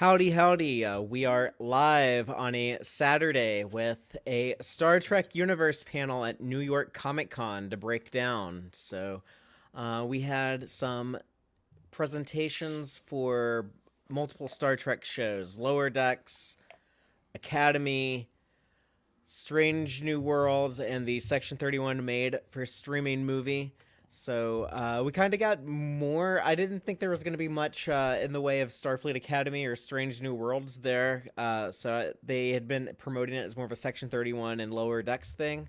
Howdy, howdy. We are live on a Saturday with a Star Trek Universe panel at New York Comic Con to break down. We had some presentations for multiple Star Trek shows: Lower Decks, Academy, Strange New Worlds, and the Section 31 made for streaming movie. We kind of got more. I didn't think there was going to be much in the way of Starfleet Academy or Strange New Worlds there. They had been promoting it as more of a Section 31 and Lower Decks thing.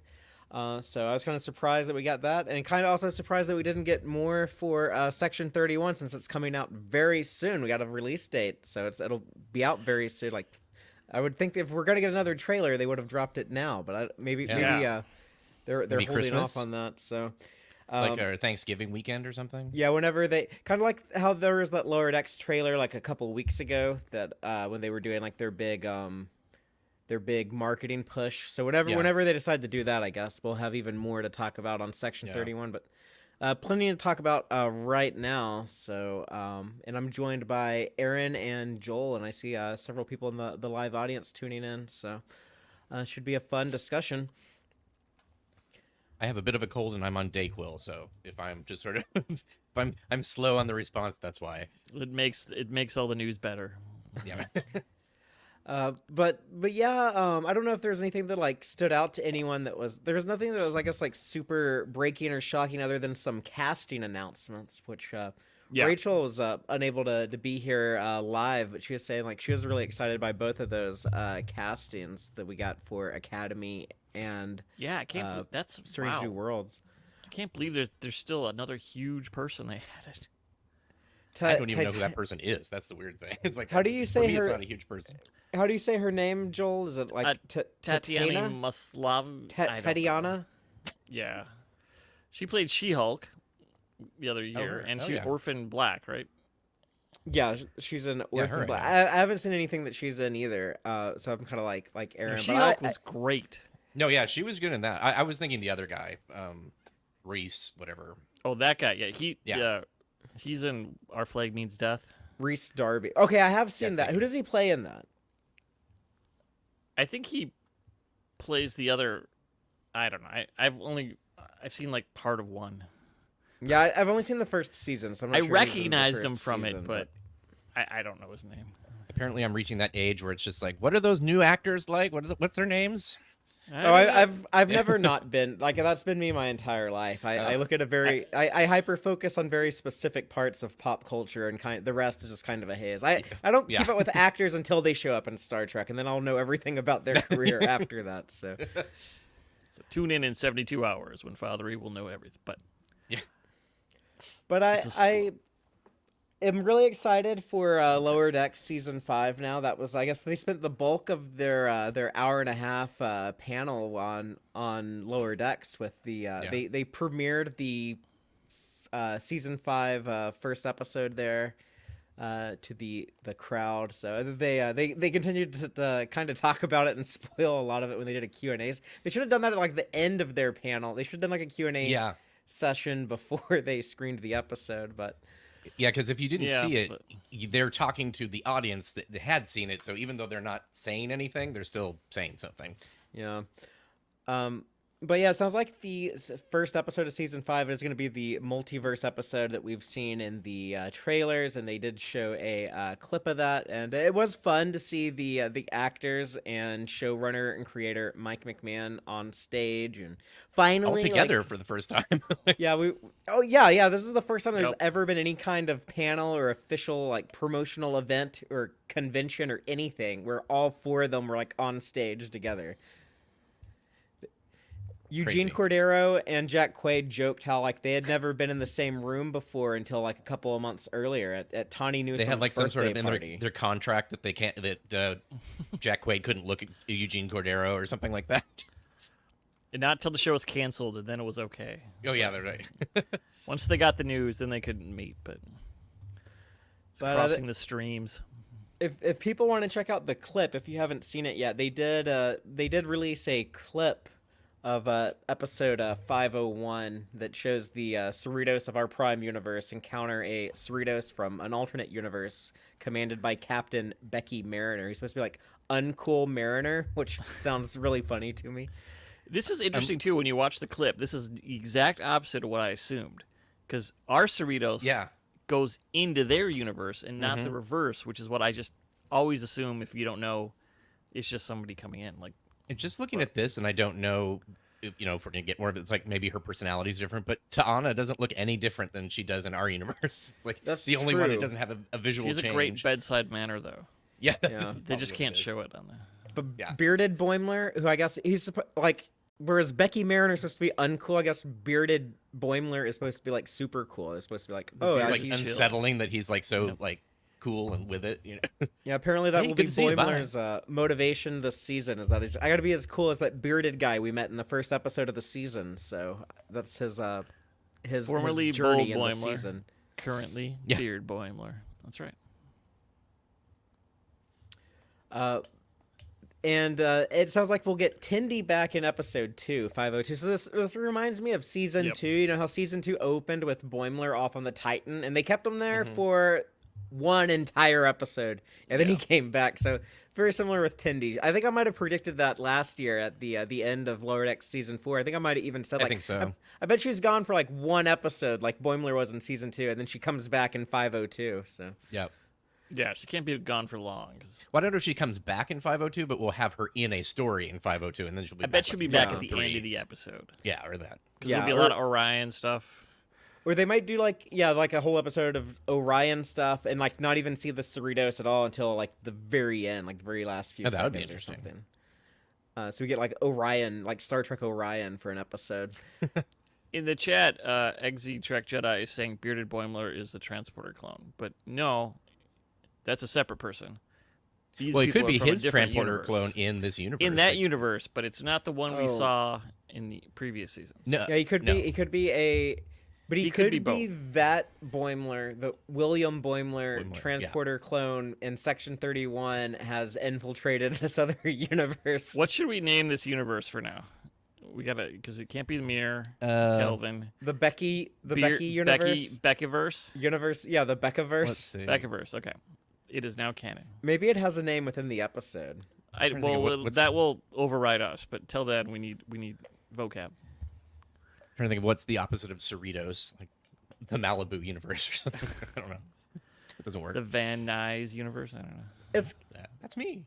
So I was kind of surprised that we got that, and kind of also surprised that we didn't get more for Section 31 since it's coming out very soon. We got a release date, so it'll be out very soon. Like, I would think if we're going to get another trailer, they would have dropped it now, but maybe they're holding Christmas? off on that. So. Like our Thanksgiving weekend or something? Yeah, whenever they kind of like how there was that Lower Decks trailer like a couple weeks ago that when they were doing like their big marketing push. So whenever they decide to do that, I guess we'll have even more to talk about on Section 31. But plenty to talk about right now. And I'm joined by Aaron and Joel, and I see several people in the live audience tuning in. So should be a fun discussion. I have a bit of a cold and I'm on Dayquil, so if I'm just sort of if I'm slow on the response, that's why. It makes all the news better. Yeah. But yeah, I don't know if there's anything that like stood out to anyone there was nothing that was, I guess, like super breaking or shocking other than some casting announcements, which Rachel was unable to be here live, but she was saying like she was really excited by both of those castings that we got for Academy and I can't believe that's Strange New Worlds. I can't believe there's still another huge person they added. I don't even know who that person is. That's the weird thing. It's like, how do you say her? It's not a huge person. How do you say her name, Joel? Is it like Tatiana Maslov? Tatiana? Yeah, she played She-Hulk the other year, and she Orphan Black, right? Yeah, she's an Orphan Black. I haven't seen anything that she's in either, so I'm kind of like Aaron. She-Hulk was great. No, yeah, she was good in that. I was thinking the other guy, Reese, whatever. Oh, that guy. Yeah, he's in Our Flag Means Death. Reese Darby. Okay, I have seen that. Who does he play in that? I think he plays the other. I don't know. I've seen like part of one. Yeah, I've only seen the first season, so I'm not sure recognized him from it, but I don't know his name. Apparently, I'm reaching that age where it's just like, what are those new actors like? What's their names? I've never not been like that's been me my entire life. I look at I hyper focus on very specific parts of pop culture, and the rest is just kind of a haze. I don't keep up with actors until they show up in Star Trek, and then I'll know everything about their career after that. So tune in 72 hours when Father E will know everything. But I am really excited for Lower Decks season 5 now. That was, I guess, they spent the bulk of their hour and a half panel on Lower Decks with the they premiered the season 5 first episode there to the crowd. So they continued to kind of talk about it and spoil a lot of it when they did a Q&As. They should have done that at like the end of their panel. They should have done like a Q&A session before they screened the episode, but yeah, because if you didn't see it, they're talking to the audience that had seen it, so even though they're not saying anything, they're still saying something. But yeah, it sounds like the first episode of season 5 is going to be the multiverse episode that we've seen in the trailers, and they did show a clip of that, and it was fun to see the actors and showrunner and creator Mike McMahon on stage, and finally all together for the first time. This is the first time there's ever been any kind of panel or official like promotional event or convention or anything where all four of them were like on stage together. Eugene Cordero and Jack Quaid joked how like they had never been in the same room before until like a couple of months earlier at Tawny Newsom's They had like some sort of party. in their contract that they can't Jack Quaid couldn't look at Eugene Cordero or something like that. And not till the show was canceled, and then it was okay. Oh yeah, they're right. Once they got the news, then they couldn't meet. But it's crossing the streams. If people want to check out the clip, if you haven't seen it yet, they did release a clip of episode 501 that shows the Cerritos of our Prime universe encounter a Cerritos from an alternate universe commanded by Captain Becky Mariner. He's supposed to be like uncool Mariner, which sounds really funny to me. This is interesting too when you watch the clip. This is the exact opposite of what I assumed, because our Cerritos goes into their universe and not the reverse, which is what I just always assume. If you don't know, it's just somebody coming in. Like, and just looking at this, and I don't know, if we're gonna get more of it. It's like maybe her personality is different, but Ta'ana doesn't look any different than she does in our universe. Like, that's the only one that doesn't have a visual change. She has a great bedside manner, though. Yeah, they just can't show it on there. But Bearded Boimler, who I guess he's like, whereas Becky Mariner is supposed to be uncool, I guess Bearded Boimler is supposed to be like super cool. It's supposed to be like, it's like unsettling that he's like so like cool and with it. Yeah, apparently that will be Boimler's motivation this season. Is that I got to be as cool as that bearded guy we met in the first episode of the season. So that's his formerly journey in Boimler, the season. Currently Beard Boimler. That's right. And it sounds like we'll get Tindy back in episode 2, 502. So this reminds me of season 2. You know how season 2 opened with Boimler off on the Titan, and they kept him there for one entire episode, and then he came back. So very similar with Tindy. I think I might have predicted that last year at the end of Lower Decks season 4. I think I might have even said like, I think so. I bet she's gone for like one episode, like Boimler was in season 2, and then she comes back in 502. So yeah, she can't be gone for long. Well, I don't know if she comes back in 502, but we'll have her in a story in 502, and then she'll be. I bet she'll be back at the end of the episode. Yeah, or that. Because there'll be a lot of Orion stuff. Or they might do like a whole episode of Orion stuff and like not even see the Cerritos at all until like the very end, like the very last few seconds or something. So we get like Orion, like Star Trek Orion for an episode. In the chat, Eggsy Trek Jedi is saying Bearded Boimler is the transporter clone, but no, that's a separate person. Well, it could be his transporter clone in this universe. In that universe, but it's not the one we saw in the previous seasons. No, yeah, he could be a. But he could be that Boimler, the William Boimler transporter clone in Section 31 has infiltrated this other universe. What should we name this universe for now? We gotta, because it can't be the Mirror, Kelvin. The Becky universe. Beckiverse? The Beckiverse. Beckiverse, okay. It is now canon. Maybe it has a name within the episode. That will override us, but till then we need vocab. I'm trying to think of what's the opposite of Cerritos, like the Malibu universe or something. I don't know. It doesn't work. The Van Nuys universe. I don't know. That's me.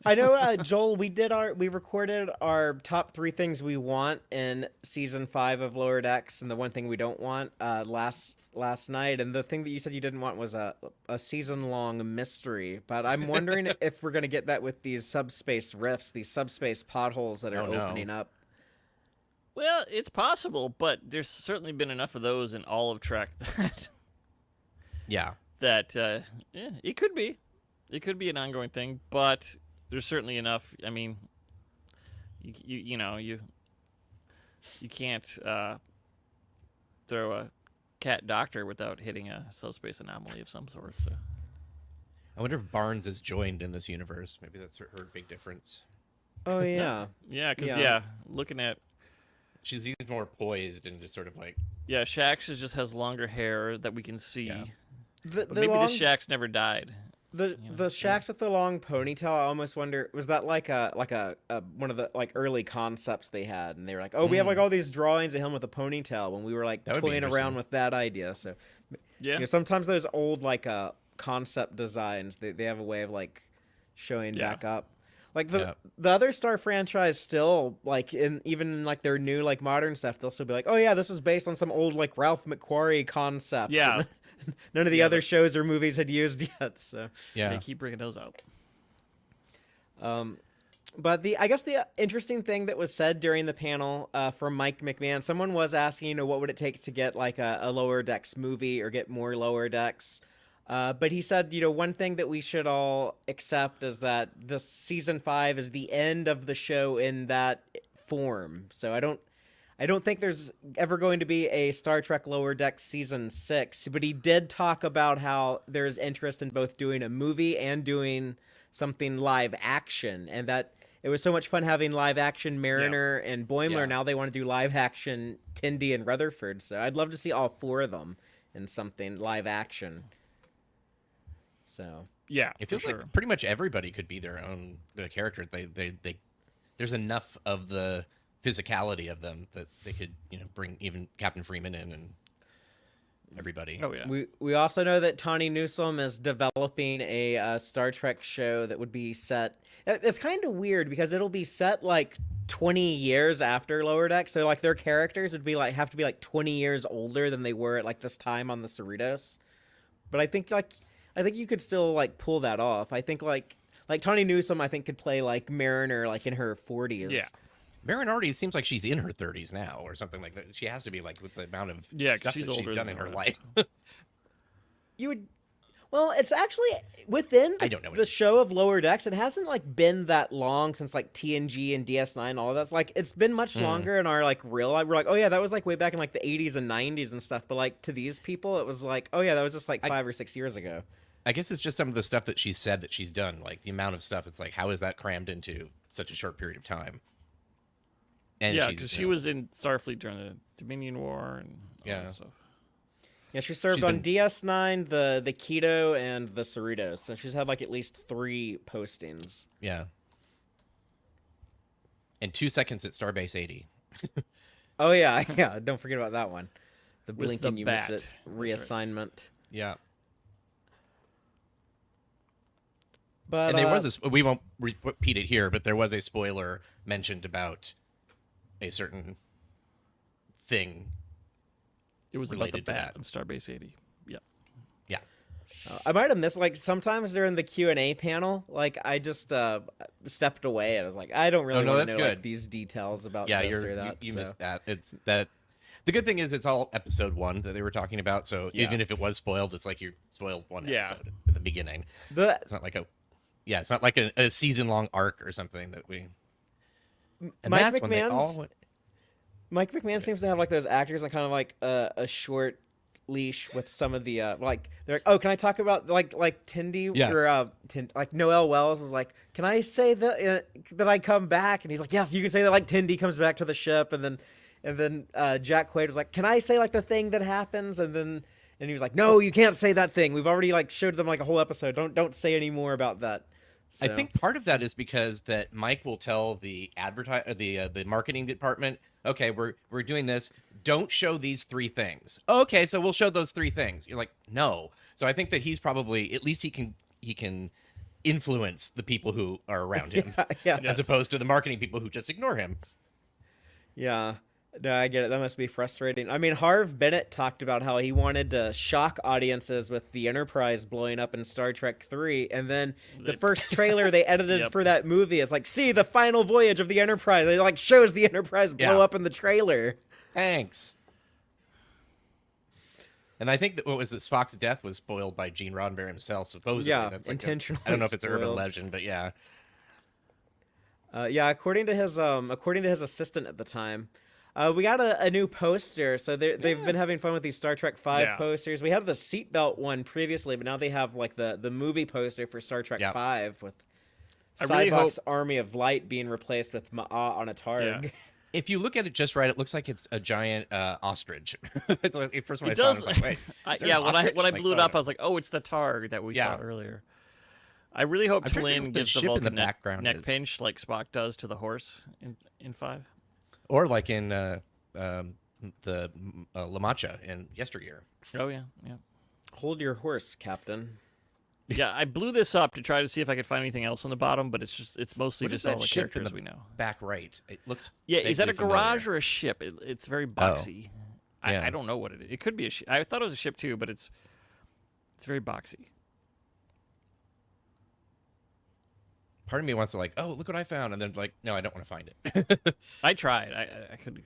I know, Joel. We recorded our top 3 things we want in season 5 of Lower Decks, and the one thing we don't want last night. And the thing that you said you didn't want was a season-long mystery. But I'm wondering if we're gonna get that with these subspace rifts, these subspace potholes that are opening up. Well, it's possible, but there's certainly been enough of those in all of Trek that it could be. It could be an ongoing thing, but there's certainly enough. I mean, you can't throw a cat doctor without hitting a subspace anomaly of some sort. So I wonder if Barnes is joined in this universe. Maybe that's her big difference. Oh yeah, because looking at. She's more poised and just sort of like... Yeah, Shax just has longer hair that we can see. Yeah. But maybe this Shax never died. The Shax with the long ponytail, I almost wonder, was that like a one of the like early concepts they had? And they were like, oh, we have like all these drawings of him with a ponytail when we were like toying around with that idea. So sometimes those old like concept designs, they have a way of like showing back up. Like the other Star franchise still, like even in like their new like modern stuff, they'll still be like, oh yeah, this was based on some old like Ralph McQuarrie concept. Yeah. None of the other shows or movies had used yet. So they keep bringing those out. But I guess the interesting thing that was said during the panel from Mike McMahon, someone was asking, what would it take to get like a Lower Decks movie or get more Lower Decks? But he said, one thing that we should all accept is that this season 5 is the end of the show in that form. So I don't think there's ever going to be a Star Trek Lower Decks season 6. But he did talk about how there's interest in both doing a movie and doing something live action, and that it was so much fun having live action Mariner and Boimler. Yeah. Now they want to do live action Tendi and Rutherford. So I'd love to see all 4 of them in something live action. So yeah, it feels like pretty much everybody could be their own character. They there's enough of the physicality of them that they could, bring even Captain Freeman in and everybody. Oh yeah. We also know that Tawny Newsome is developing a Star Trek show that would be set. It's kind of weird because it'll be set like 20 years after Lower Deck, so like their characters would be like have to be like 20 years older than they were at like this time on the Cerritos. But I think you could still like pull that off. I think like Tawny Newsome I think could play like Mariner like in her 40s. Yeah. Marin already seems like she's in her 30s now or something like that. She has to be, like, with the amount of stuff she's that she's done in her life. You would... Well, it's actually within the show of Lower Decks. It hasn't like been that long since like TNG and DS9 and all of that's like it's been much longer in our like real life. We're like, oh yeah, that was like way back in like the 80s and 90s and stuff. But like to these people, it was like, oh yeah, that was just like 5 or 6 years ago. I guess it's just some of the stuff that she said that she's done, like the amount of stuff. It's like, how is that crammed into such a short period of time? And yeah, because she was in Starfleet during the Dominion War and all that stuff. Yeah, she served on DS9, the Keto, and the Cerritos. So she's had like at least 3 postings. Yeah. And 2 seconds at Starbase 80. Oh yeah, yeah. Don't forget about that one. The blink and you miss it reassignment. Right. Yeah. But and there was we won't repeat it here, but there was a spoiler mentioned about a certain thing. It was about the bat on Starbase 80. Yeah. Yeah. I might have missed, like, sometimes during the Q&A panel, like, I just stepped away, and I was like, I don't really want to know like, these details about this or that. You missed that. It's that. The good thing is it's all episode 1 that they were talking about, so even if it was spoiled, it's like you spoiled one episode at the beginning. It's not like it's not like a season-long arc or something that we... And Mike McMahon seems to have like those actors that kind of like a short leash with some of the like they're like, oh, can I talk about like Tendi or like Noel Wells was like, can I say that I come back? And he's like, yes, you can say that like Tendi comes back to the ship, and then Jack Quaid was like, can I say like the thing that happens? And he was like, no, you can't say that thing. We've already like showed them like a whole episode. Don't say any more about that. So. I think part of that is because that Mike will tell the the marketing department, okay, we're doing this. Don't show these 3 things. Okay, so we'll show those 3 things. You're like, no. So I think that he's probably at least he can influence the people who are around him, as opposed to the marketing people who just ignore him. Yeah. No, I get it. That must be frustrating. I mean, Harv Bennett talked about how he wanted to shock audiences with the Enterprise blowing up in Star Trek 3, and then the first trailer they edited for that movie is like, see, the final voyage of the Enterprise. It like shows the Enterprise blow up in the trailer. Thanks. And I think that Spock's death was spoiled by Gene Roddenberry himself, supposedly. Yeah, that's like intentionally I don't know if it's spoiled. an urban legend, but yeah. According to his assistant at the time. We got a new poster, so they've been having fun with these Star Trek 5 posters. We had the seatbelt one previously, but now they have like the movie poster for Star Trek 5 with Cybok's Army of Light being replaced with Ma'a on a Targ. Yeah. If you look at it just right, it looks like it's a giant ostrich. The first one I saw, I was like, wait. When I blew it up, I was like, oh, it's the Targ that we saw earlier. I really hope T'Lyn gives the Vulcan neck pinch like Spock does to the horse in 5. Or like in the La Mancha in Yesteryear. Oh, yeah. Hold your horse, Captain. Yeah, I blew this up to try to see if I could find anything else on the bottom, but it's mostly just all the characters we know. Back right. It looks is that a garage or a ship? It's very boxy. I don't know what it is. It could be a ship. I thought it was a ship too, but it's very boxy. Part of me wants to like, oh, look what I found, and then like, no, I don't want to find it. I tried. I could.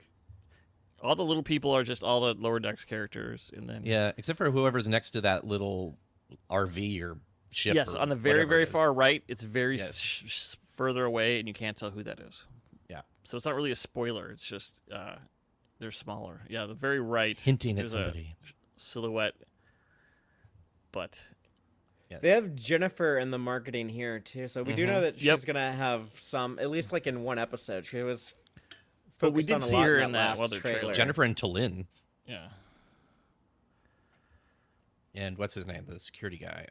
All the little people are just all the Lower Decks characters, and then except for whoever's next to that little RV or ship. Yes, on the very far right, it's very further away, and you can't tell who that is. Yeah, so it's not really a spoiler. It's just they're smaller. Yeah, the very right, hinting at somebody. Silhouette, but. Yes. They have Jennifer in the marketing here too, so we do know that Yep. she's gonna have some, at least like in one episode. She was But we focused did on a see lot her in in that last other trailer. Jennifer and Tallinn. Yeah. And what's his name? The security guy.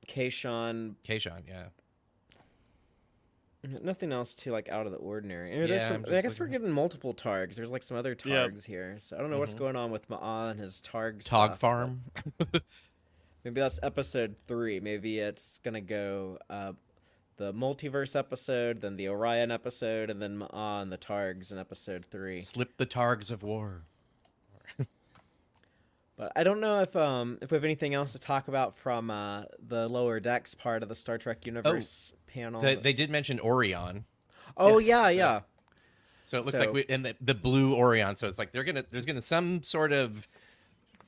Kayshawn. Kayshawn, yeah. Nothing else too like out of the ordinary. Yeah, There's some, I'm I just guess we're looking- getting multiple Targs. There's like some other Yep. Targs here, so I don't know what's going on with Ma'a and his Targ Tog stuff, but Farm. Maybe that's episode 3. Maybe it's gonna go the multiverse episode, then the Orion episode, and then Ma'a and the Targs in episode 3. Slip the Targs of War. But I don't know if we have anything else to talk about from the lower decks part of the Star Trek universe panel. They did mention Orion. Oh Yes, yeah, so- yeah. So it looks like and the blue Orion. So it's like there's gonna some sort of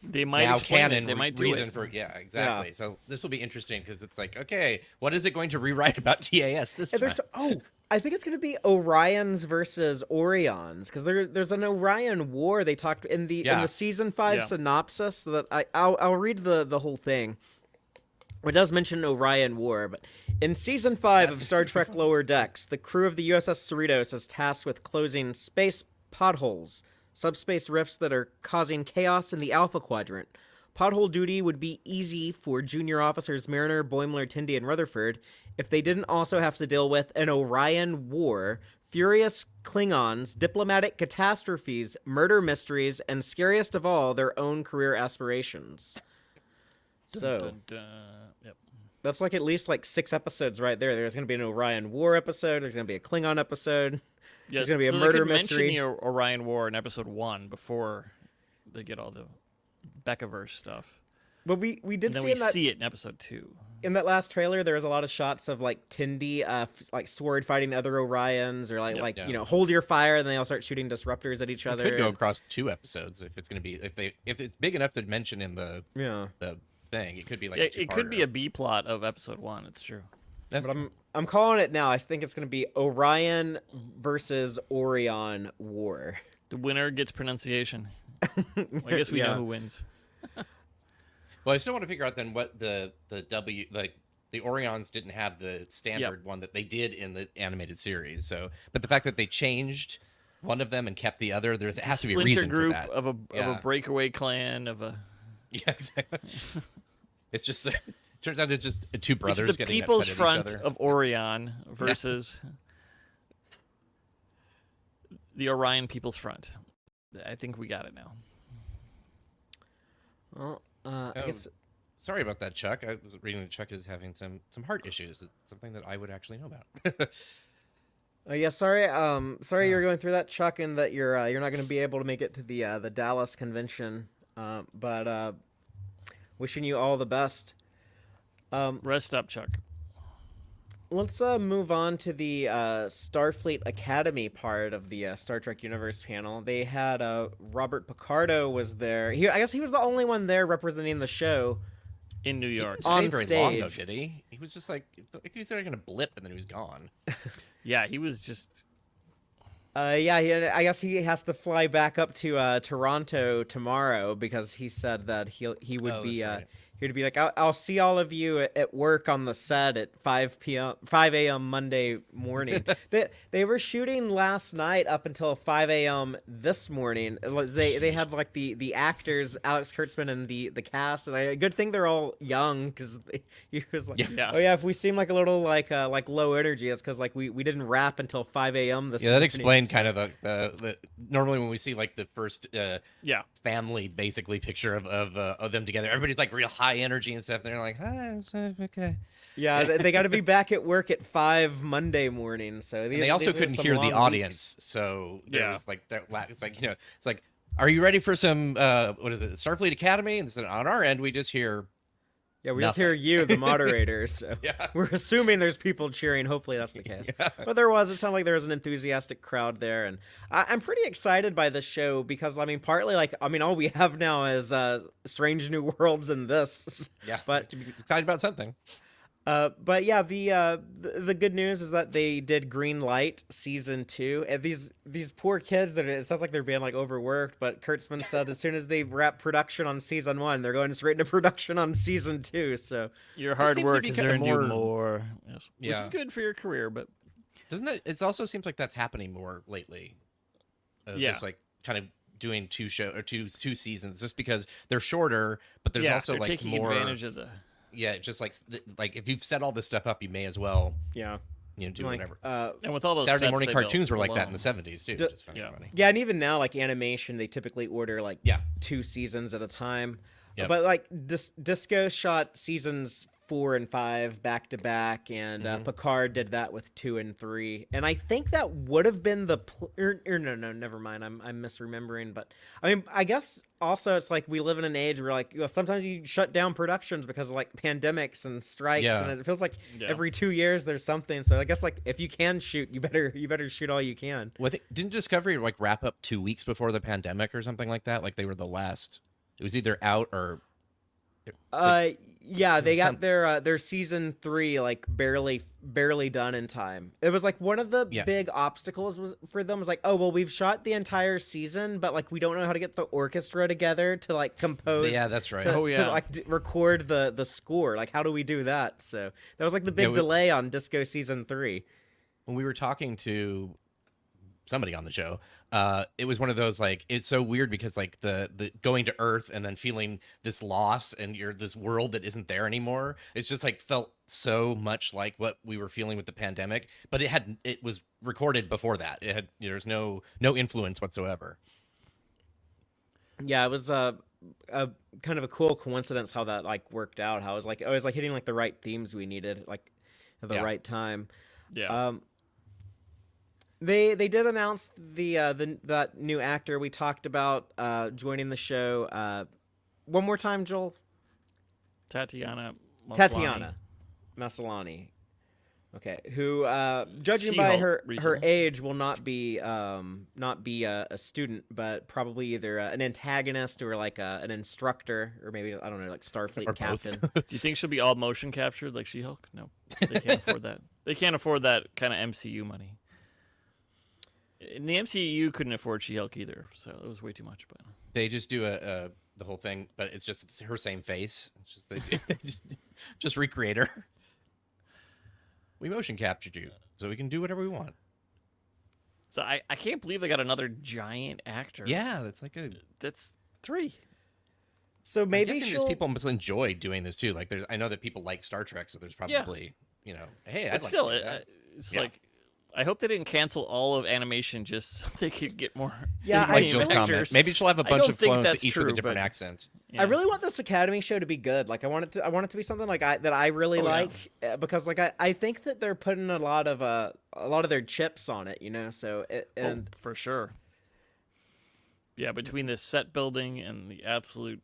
They might now explain canon it. They might do reason it. for exactly. So this will be interesting because it's like, okay, what is it going to rewrite about TAS this And time? I think it's going to be Orions versus Orions because there's an Orion War they talked in the season 5 Yeah. synopsis. So that I'll read the whole thing. It does mention Orion War, but in season 5 of Star Trek Lower Decks, the crew of the USS Cerritos is tasked with closing space potholes, subspace rifts that are causing chaos in the Alpha Quadrant. Pothole duty would be easy for junior officers Mariner, Boimler, Tindy, and Rutherford if they didn't also have to deal with an Orion War, furious Klingons, diplomatic catastrophes, murder mysteries, and scariest of all, their own career aspirations. So Dun, dun. Yep. that's like at least like 6 episodes right there. There's going to be an Orion War episode. There's going to be a Klingon episode. Yes, gonna be a so murder they could mention mystery. the Orion War in episode 1 before they get all the Beccaverse stuff. But we did And then see we in that see it in episode 2. in that last trailer, there was a lot of shots of like Tindy, like sword fighting other Orions, or Yep. you know, hold your fire, and they all start shooting disruptors at each It other. could go and- across 2 episodes if it's going to be if it's big enough to mention in the yeah, thing. It could be like Yeah, a it could be two-parter. a B plot of episode 1. It's true. That's but I'm calling it now. I think it's going to be Orion versus Orion War. The winner gets pronunciation. I guess we Yeah. know who wins. Well, I still want to figure out then what the W like the Orions didn't have the standard one that they did in the animated series. So, but the fact that they changed one of them and kept the other, it has to be a Splinter reason group for that. of a Yeah. breakaway clan of a. Yeah, exactly. It's just turns out it's just two It's brothers the getting People's upset Front at each other. of Orion versus the Orion People's Front. I think we got it now. Well, I Oh, guess Sorry about that, Chuck. I was reading that Chuck is having some heart issues. It's something that I would actually know about. yeah. Sorry, you're going through that, Chuck, and that you're not going to be able to make it to the Dallas convention. But wishing you all the best. Rest up, Chuck. Let's move on to the Starfleet Academy part of the Star Trek Universe panel. They had Robert Picardo was there. I guess he was the only one there representing the show. In New York. He didn't stay On very long, though, stage. did he? He was just like he was there going to blip, and then he was gone. Yeah, he was just. Yeah, I guess he has to fly back up to Toronto tomorrow because he said that he would Oh, be that's right. here to be like, I'll see all of you at work on the set at 5 a.m. Monday morning. they were shooting last night up until 5 a.m. this morning. They had like the actors, Alex Kurtzman and the cast, and a good thing they're all young because he was like, Yeah. oh yeah, if we seem like a little like low energy, it's because like we didn't wrap until 5 a.m. this Yeah, that morning. explained kind of the normally when we see like the first Yeah. family basically picture of them together, everybody's like real high energy and stuff. And they're like, hi, it's, okay. Yeah, they got to be back at work at 5 Monday morning. So And they also these are couldn't some hear the long audience, weeks. so there Yeah. was like that. It's like it's like, are you ready for some what is it, Starfleet Academy? And they said, on our end, we just hear. Yeah, we just nothing. hear you, the moderator. So Yeah. we're assuming there's people cheering. Hopefully that's the case. But there was. It sounded like there was an enthusiastic crowd there, and I'm pretty excited by this show because partly all we have now is Strange New Worlds and this. Yeah, But to be excited about something. But yeah, the good news is that they did green light season 2. And these poor kids it sounds like they're being like overworked. But Kurtzman said as soon as they wrap production on season 1, they're going straight into production on season 2. So your hard work is earned you more, more, yes, which is good for your career. But doesn't that? It also seems like that's happening more lately. Just like kind of doing two seasons, just because they're shorter, but there's also like taking more advantage of the. Yeah, just like if you've set all this stuff up, you may as well. Yeah. Do whatever. And with all those Saturday sets morning they cartoons built were like that alone. in the 70s too. Which is funny. Yeah, and even now, like animation, they typically order like 2 seasons at a time. Yep. But like Disco shot seasons 4 and 5 back to back, and Picard did that with 2 and 3. And I think that would have been the no, never mind. I'm misremembering. But I mean, I guess also it's like we live in an age where like sometimes you shut down productions because of like pandemics and strikes, and it feels like every 2 years there's something. So I guess like if you can shoot, you better shoot all you can. Well, didn't Discovery like wrap up 2 weeks before the pandemic or something like that? Like they were the last. It was either out or. Yeah, they got their season 3 like barely done in time. It was like one of the big obstacles for them was like, oh well, we've shot the entire season, but like we don't know how to get the orchestra together to like compose. Yeah, that's right. To like record the score. Like, how do we do that? So that was like the big delay on Disco season 3. When we were talking to somebody on the show, it was one of those like, it's so weird because like the going to Earth and then feeling this loss and you're this world that isn't there anymore. It's just like felt so much like what we were feeling with the pandemic, but it was recorded before that. It had there's no influence whatsoever. Yeah, it was a kind of a cool coincidence how that like worked out. How I was like hitting like the right themes we needed like at the right time. Yeah. They did announce that new actor we talked about joining the show. One more time, Joel. Tatiana Maslany. Okay, who judging She-Hulk by her recently. age will not be a student, but probably either an antagonist or like an instructor, or maybe I don't know, like Starfleet Or captain. Do you think she'll be all motion captured like She-Hulk? No, they can't afford that. They can't afford that kind of MCU money. And the MCU couldn't afford She-Hulk either, so it was way too much. But They just do the whole thing, but it's just her same face. It's just they just recreate her. We motion captured you, so we can do whatever we want. so I can't believe they got another giant actor. Yeah, That's 3. So maybe there's people must enjoy doing this too. Like I know that people like Star Trek, so there's probably hey, But still, it's like. I hope they didn't cancel all of animation just so they could get more. Yeah, like Jill's comment. Maybe she'll have a bunch of clones each with a different accent. I really want this Academy show to be good. Like I want it to be something like that I really like because like I think that they're putting a lot of their chips on it, So for sure. Yeah, between the set building and the absolute.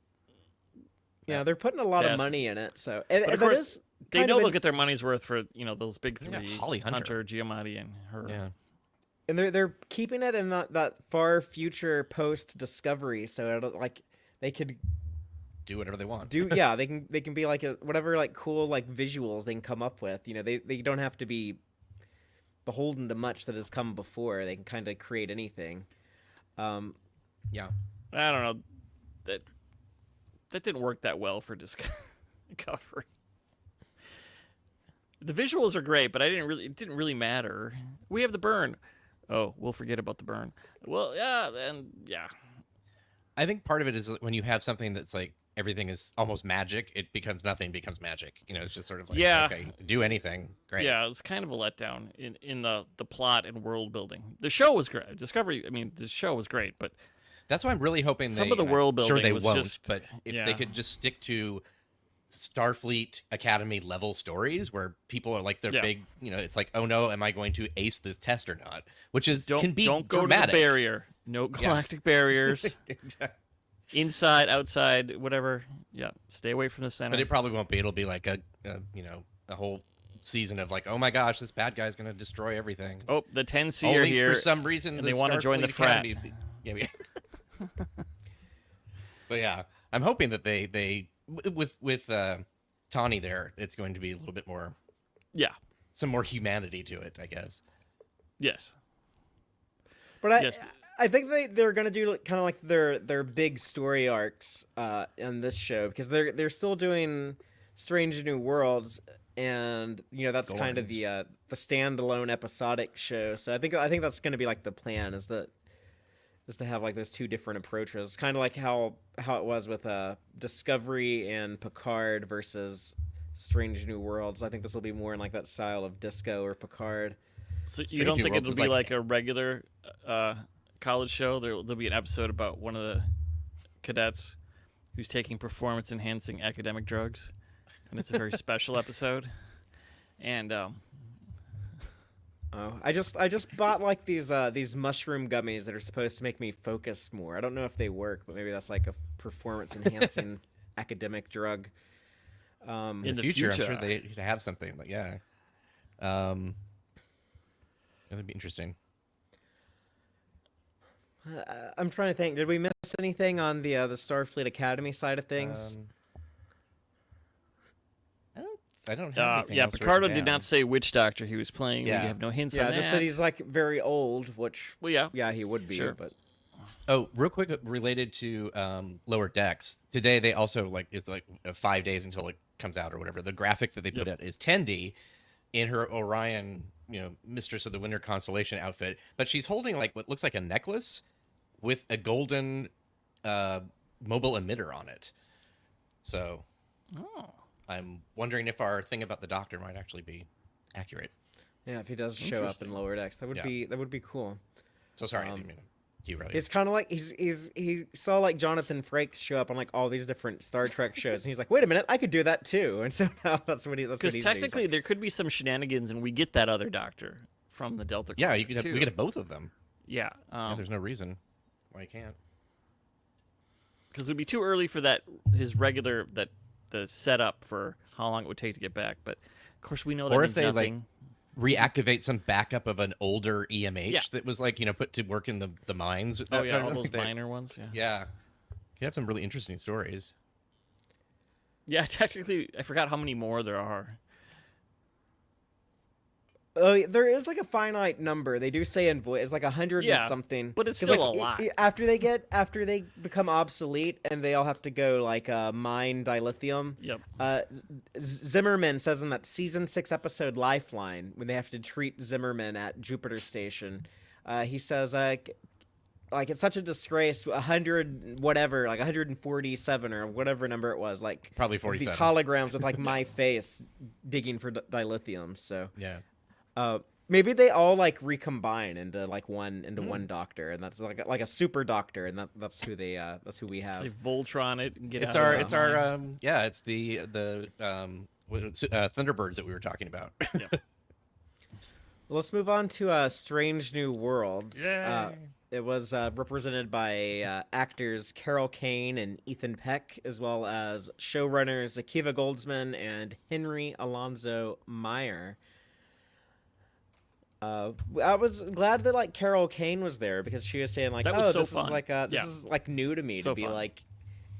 Yeah, they're putting a lot of money in it. So of course, they know they'll get their money's worth for those big 3: Holly Hunter, Giamatti, and her. Yeah. And they're keeping it in that far future post Discovery, so like they could do whatever they want. They can be like whatever like cool like visuals they can come up with. They don't have to be beholden to much that has come before. They can kind of create anything. Yeah. I don't know. That didn't work that well for Discovery. The visuals are great, but it didn't really matter. We have the burn. Oh, we'll forget about the burn. Well, yeah. I think part of it is when you have something that's like everything is almost magic, it becomes nothing becomes magic. It's just sort of like okay, do anything. Great. Yeah, it's kind of a letdown in the plot and world building. The show was great. The show was great, but that's why I'm really hoping some of the world building sure they was won't, just, but if they could just stick to Starfleet Academy level stories where people are like they're big, it's like, oh no, am I going to ace this test or not? Which is don't go dramatic. to the barrier. No galactic barriers. Exactly. Inside, outside, whatever. Yeah, stay away from the center. But it probably won't be. It'll be like a whole season of like, oh my gosh, this bad guy's gonna destroy everything. Oh, the 10C are here for some reason, and they want to join the frat. Yeah. But yeah, I'm hoping that they with Tawny there, it's going to be a little bit more, Yeah. some more humanity to it, I guess. Yes. But Yes. I think they're gonna do kind of like their big story arcs in this show, because they're still doing Strange New Worlds, and that's kind of the standalone episodic show. So I think that's gonna be like the plan, is to have like those two different approaches, kind of like how it was with Discovery and Picard versus Strange New Worlds. I think this will be more in like that style of Disco or Picard. So you Strange don't New think Worlds it'll is be like- like a regular college show? There'll be an episode about one of the cadets who's taking performance-enhancing academic drugs, and it's a very special episode. And Oh, I just bought like these mushroom gummies that are supposed to make me focus more. I don't know if they work, but maybe that's like a performance enhancing academic drug. In the future, I'm sure they have something. But yeah, that'd be interesting. I'm trying to think. Did we miss anything on the Starfleet Academy side of things? I don't have anything yeah, else Picardo written did down. not say which Doctor he was playing. Yeah. We have no hints Yeah, on just that he's like very old, which Well, yeah, he would be. Sure. But Oh, real quick, related to Lower Decks. Today they also is 5 days until it comes out or whatever. The graphic that they put out is Tendi in her Orion, Mistress of the Winter Constellation outfit, but she's holding like what looks like a necklace with a golden mobile emitter on it. So, I'm wondering if our thing about the Doctor might actually be accurate. yeah, if he does show up in Lower Decks, that would be cool. So sorry, I didn't mean to derail you. It's kind of like he saw like Jonathan Frakes show up on like all these different Star Trek shows, and he's like, wait a minute, I could do that too. And so now that's what he's doing. Because technically there could be some shenanigans, and we get that other Doctor from the Delta. Yeah, Quadrant, we could too. have both of them. Yeah. Yeah, there's no reason why you can't. Because it would be too early for the setup for how long it would take to get back. But of course we know that Or means if they nothing. reactivate some backup of an older EMH Yeah. that was put to work in the mines. Oh yeah, all those minor ones. Yeah. Yeah, you have some really interesting stories. Yeah, technically, I forgot how many more there are. Oh, there is like a finite number. They do say in voice it's like 100 Yeah, and something. but it's 'Cause, still like, a lot. After they become obsolete and they all have to go like mine dilithium. Yep. Zimmerman says in that season 6 episode Lifeline, when they have to treat Zimmerman at Jupiter Station, he says like it's such a disgrace. 100 whatever, like 147 or whatever number it was, like Probably these 47. holograms with like my face digging for dilithium. So. Yeah. Maybe they all like recombine into like one doctor, and that's like a super doctor, and that's who we have. They Voltron it and get It's out our of it's the our mine. it's the Thunderbirds that we were talking about. Let's move on to Strange New Worlds. Yay. It was represented by actors Carol Kane and Ethan Peck, as well as showrunners Akiva Goldsman and Henry Alonzo Meyer. I was glad that like Carol Kane was there, because she was saying like, That was oh, so this fun. is like this Yeah. is like new to me So to be fun. like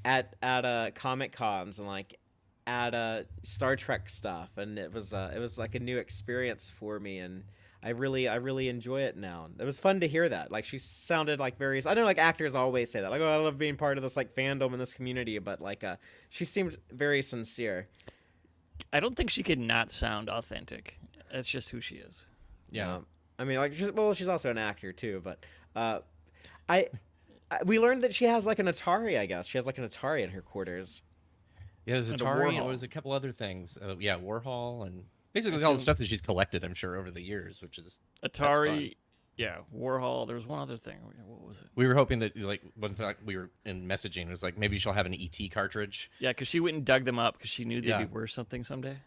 at Comic Cons and like at Star Trek stuff, and it was like a new experience for me, and I really enjoy it now. It was fun to hear that. Like she sounded like various. I know like actors always say that, like, oh, I love being part of this like fandom in this community, but like she seemed very sincere. I don't think she could not sound authentic. That's just who she is. Yeah. I mean, like, she's also an actor too, but we learned that she has like an Atari. I guess she has like an Atari in her quarters. Yeah, there's And a Atari. And Warhol. it was a couple other things. Yeah, Warhol and basically all the stuff that she's collected, I'm sure, over the years, which is that's fun. Atari, yeah, Warhol. There was one other thing. What was it? We were hoping that like one time we were in messaging, it was like maybe she'll have an ET cartridge. Yeah, because she went and dug them up because she knew they'd Yeah. be worth something someday.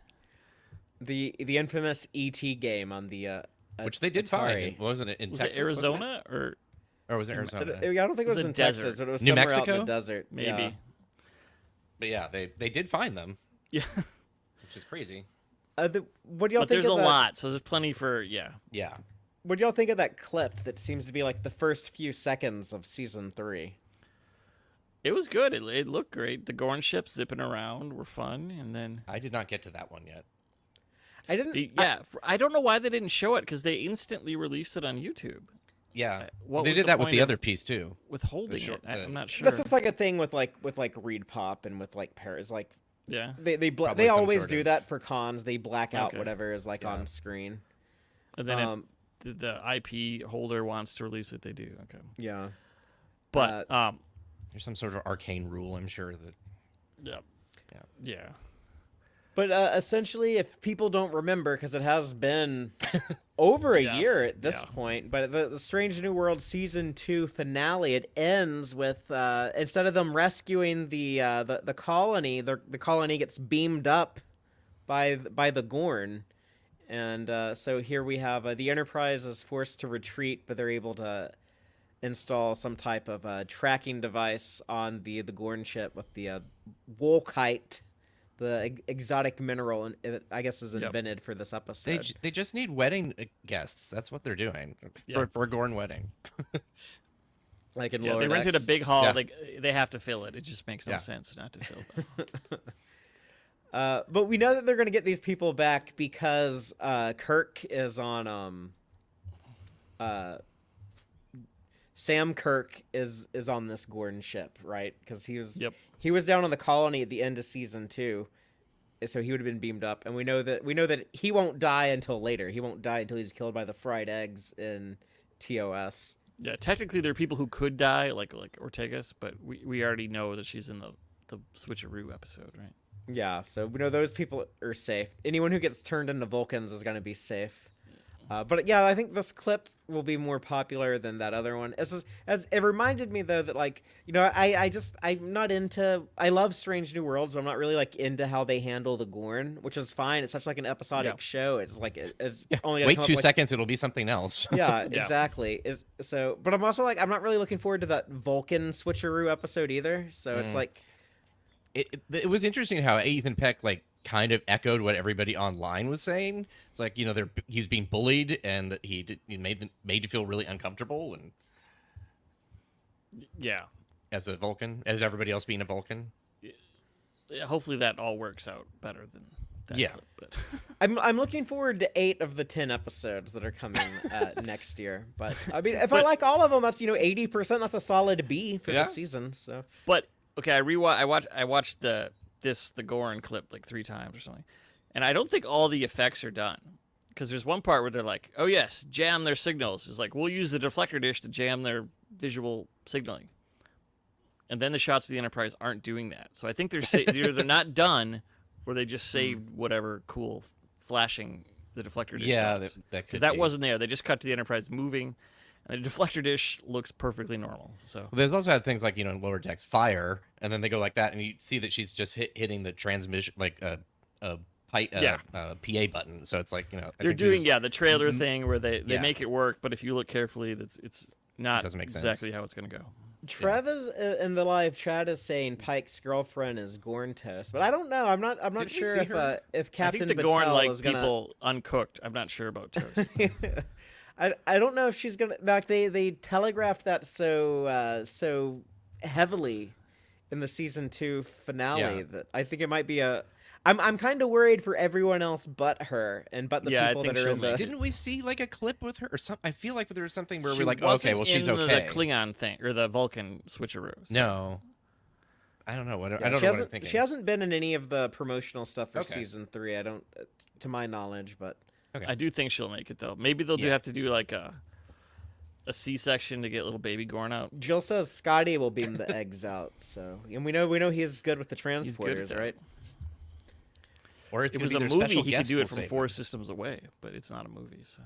The infamous ET game on the Which they did Atari. find, wasn't it? In Was Texas, it wasn't Arizona or or was it Arizona? I don't think it was was a in Texas, desert. but it was New somewhere out in Mexico? the desert. maybe? Yeah. But yeah, they did find them, Yeah, which is crazy. What do y'all but think there's a of that? lot, so there's plenty for Yeah. What do y'all think of that clip that seems to be like the first few seconds of season 3? It was good. It looked great. The Gorn ships zipping around were fun, and then I did not get to that one yet. I didn't. I don't know why they didn't show it because they instantly released it on YouTube. Yeah, What they was did the that with point the of other piece too. Withholding short- it. I'm not sure. That's just like a thing with like Reed Pop and with like Paris. Like yeah. they Probably some always sort do of- that for cons. They black out Okay. whatever is like Yeah. on screen. And then if the IP holder wants to release it, they do. Okay. Yeah. But There's some sort of arcane rule, I'm sure that. yeah. But essentially, if people don't remember, because it has been over a year at this point, but the Strange New World Season 2 finale, it ends with, instead of them rescuing the colony, the colony gets beamed up by the Gorn. And so here we have the Enterprise is forced to retreat, but they're able to install some type of tracking device on the Gorn ship with the Wolkite, the exotic mineral, and it, I guess, is invented for this episode. They just need wedding guests. That's what they're doing for a Gorn wedding. Like in they Lower rented a Decks. big hall. Yeah. They have to fill it. It just makes no sense not to fill that. But we know that they're going to get these people back because Kirk is on Sam Kirk is on this Gordon ship, right? Because he was down on the colony at the end of season 2, so he would have been beamed up. And we know that he won't die until later. He won't die until he's killed by the fried eggs in TOS. Yeah, technically there are people who could die, like Ortegas, but we already know that she's in the switcheroo episode, right? Yeah, so we know those people are safe. Anyone who gets turned into Vulcans is going to be safe. But yeah, I think this clip will be more popular than that other one. As it reminded me though that, like, you know, I'm not into. I love Strange New Worlds, but I'm not really like into how they handle the Gorn, which is fine. It's such like an episodic show. It's like it's only wait come 2 up, like, seconds, it'll be something else. Yeah, exactly. But I'm also like I'm not really looking forward to that Vulcan switcheroo episode either. So it's like. It was interesting how Ethan Peck like kind of echoed what everybody online was saying. It's like, you know, he was being bullied and that he made you feel really uncomfortable, and as a Vulcan, as everybody else being a Vulcan. Yeah, hopefully that all works out better than that clip, but I'm looking forward to 8 of the 10 episodes that are coming next year. But I mean, if I like all of them, that's 80%. That's a solid B for this season. So, but okay, I watched the Gorn clip like 3 times or something, and I don't think all the effects are done, because there's one part where they're like, "Oh yes, jam their signals." It's like, we'll use the deflector dish to jam their visual signaling, and then the shots of the Enterprise aren't doing that. So I think either they're not done, or they just saved whatever cool flashing the deflector dish. Yeah, because that wasn't there. They just cut to the Enterprise moving. And the deflector dish looks perfectly normal. So there's also had things like, you know, in Lower Decks, fire, and then they go like that, and you see that she's just hitting the transmission, like a PA button. So it's like, you know, they're doing the trailer thing where they make it work, but if you look carefully, it's not doesn't make exactly sense. how it's going to go. Trev is in the live chat is saying Pike's girlfriend is Gorn toast, but I don't know. I'm not sure if Captain I think the Battelle Gorn like is gonna... people uncooked. I'm not sure about toast. I don't know if she's gonna. Like they telegraphed that so heavily in the season 2 finale that I think it might be a. I'm kind of worried for everyone else but her and but the people that are in the. Didn't we see like a clip with her or something? I feel like there was something where She we're like, wasn't okay, well she's in okay. The Klingon thing or the Vulcan switcheroo. So. No, I don't know what I don't know what I'm thinking. She hasn't been in any of the promotional stuff for season 3. I don't, to my knowledge, but. Okay. I do think she'll make it though. Maybe they'll have to do like a C-section to get little baby Gorn out. Jill says Scotty will beam the eggs out. So, and we know he's good with the transporters, right? Or it's it was a movie. He could do it from 4 systems away, but it's not a movie. So.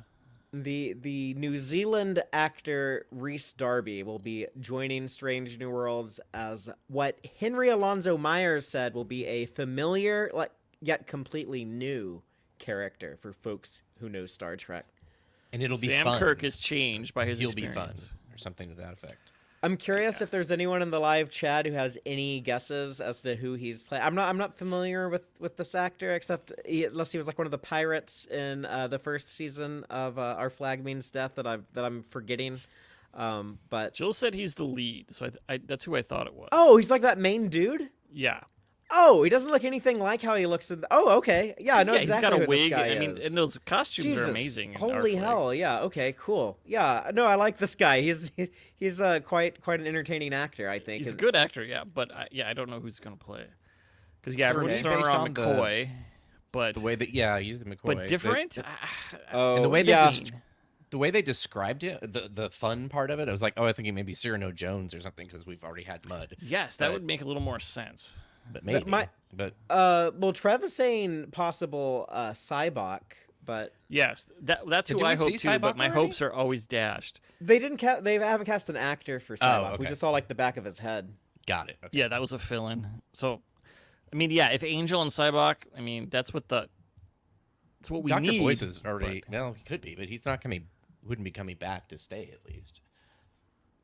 The New Zealand actor Rhys Darby will be joining Strange New Worlds as what Henry Alonso Myers said will be a familiar, yet completely new character for folks who know Star Trek. And it'll be Sam fun. Kirk has changed by his experience. He'll be fun, or something to that effect. I'm curious if there's anyone in the live chat who has any guesses as to who he's playing. I'm not familiar with this actor, except unless he was like one of the pirates in the first season of Our Flag Means Death that I'm forgetting. But Jill said he's the lead, so that's who I thought it was. oh, he's like that main dude. Yeah. Oh, he doesn't look anything like how he looks in. Oh, okay. Yeah, I know exactly he's got a who wig. this guy I mean, is. and those costumes Jesus, are amazing. in holy Arclight. hell! Yeah. Okay. Cool. Yeah. No, I like this guy. He's quite an entertaining actor. I think He's a good actor, yeah. But I don't know who's gonna play. Because everyone's Okay. throwing Based around on McCoy, but The way that he's the McCoy. but different. Oh, And the way yeah. the way they described it, the fun part of it, I was like, oh, I think he may be Cyrano Jones or something because we've already had Mud. Yes, that But- would make a little more sense. But maybe. But Well, Trev is saying possible Cybok, but Yes, that's Did who we I hope see too. Cybok But my already? hopes are always dashed. they didn't. They haven't cast an actor for Cybok. We okay. just saw like the back of his head. got it. Okay. Yeah, that was a fill-in. So, I mean, yeah, if Angel and Cybok, I mean, that's what we Dr. need. Boyce is already. Well, he could be, but he's not coming. Wouldn't be coming back to stay at least.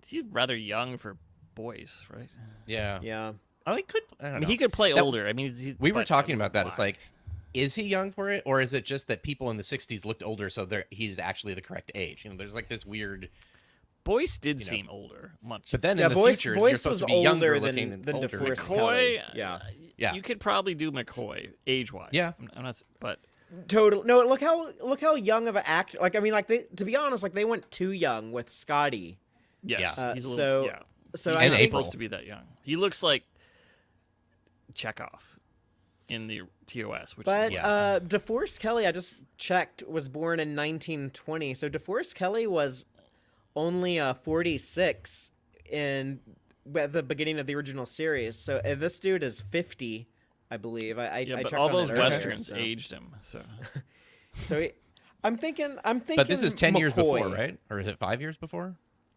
He's rather young for boys, right? Yeah. Yeah. Oh, he could. I don't I know. mean, he could play That- older. I mean, We were but talking about that. why? It's like, is he young for it, or is it just that people in the '60s looked older, so he's actually the correct age? You know, there's like this weird. Boyce did you know. seem older, much. But then Yeah, in the Boyce- future, Boyce you're supposed was to be younger older looking than older. DeForest McCoy, Kelly. Yeah. Yeah. You could probably do McCoy age-wise. Yeah. I'm not, but Total. No, look how young of an actor. Like I mean, like to be honest, like they went too young with Scotty. yes, Yeah. he's a So- little. Yeah. So He's I And not think, April. supposed to be that young. He looks like Chekhov in the TOS, which but Yeah. DeForest Kelly, I just checked, was born in 1920. So DeForest Kelly was only 46 at the beginning of the original series. So this dude is 50, I believe. I yeah, I but checked all on those it earlier, westerns so. aged him. So I'm thinking. But this is 10 years before, McCoy. right? Or is it 5 years before?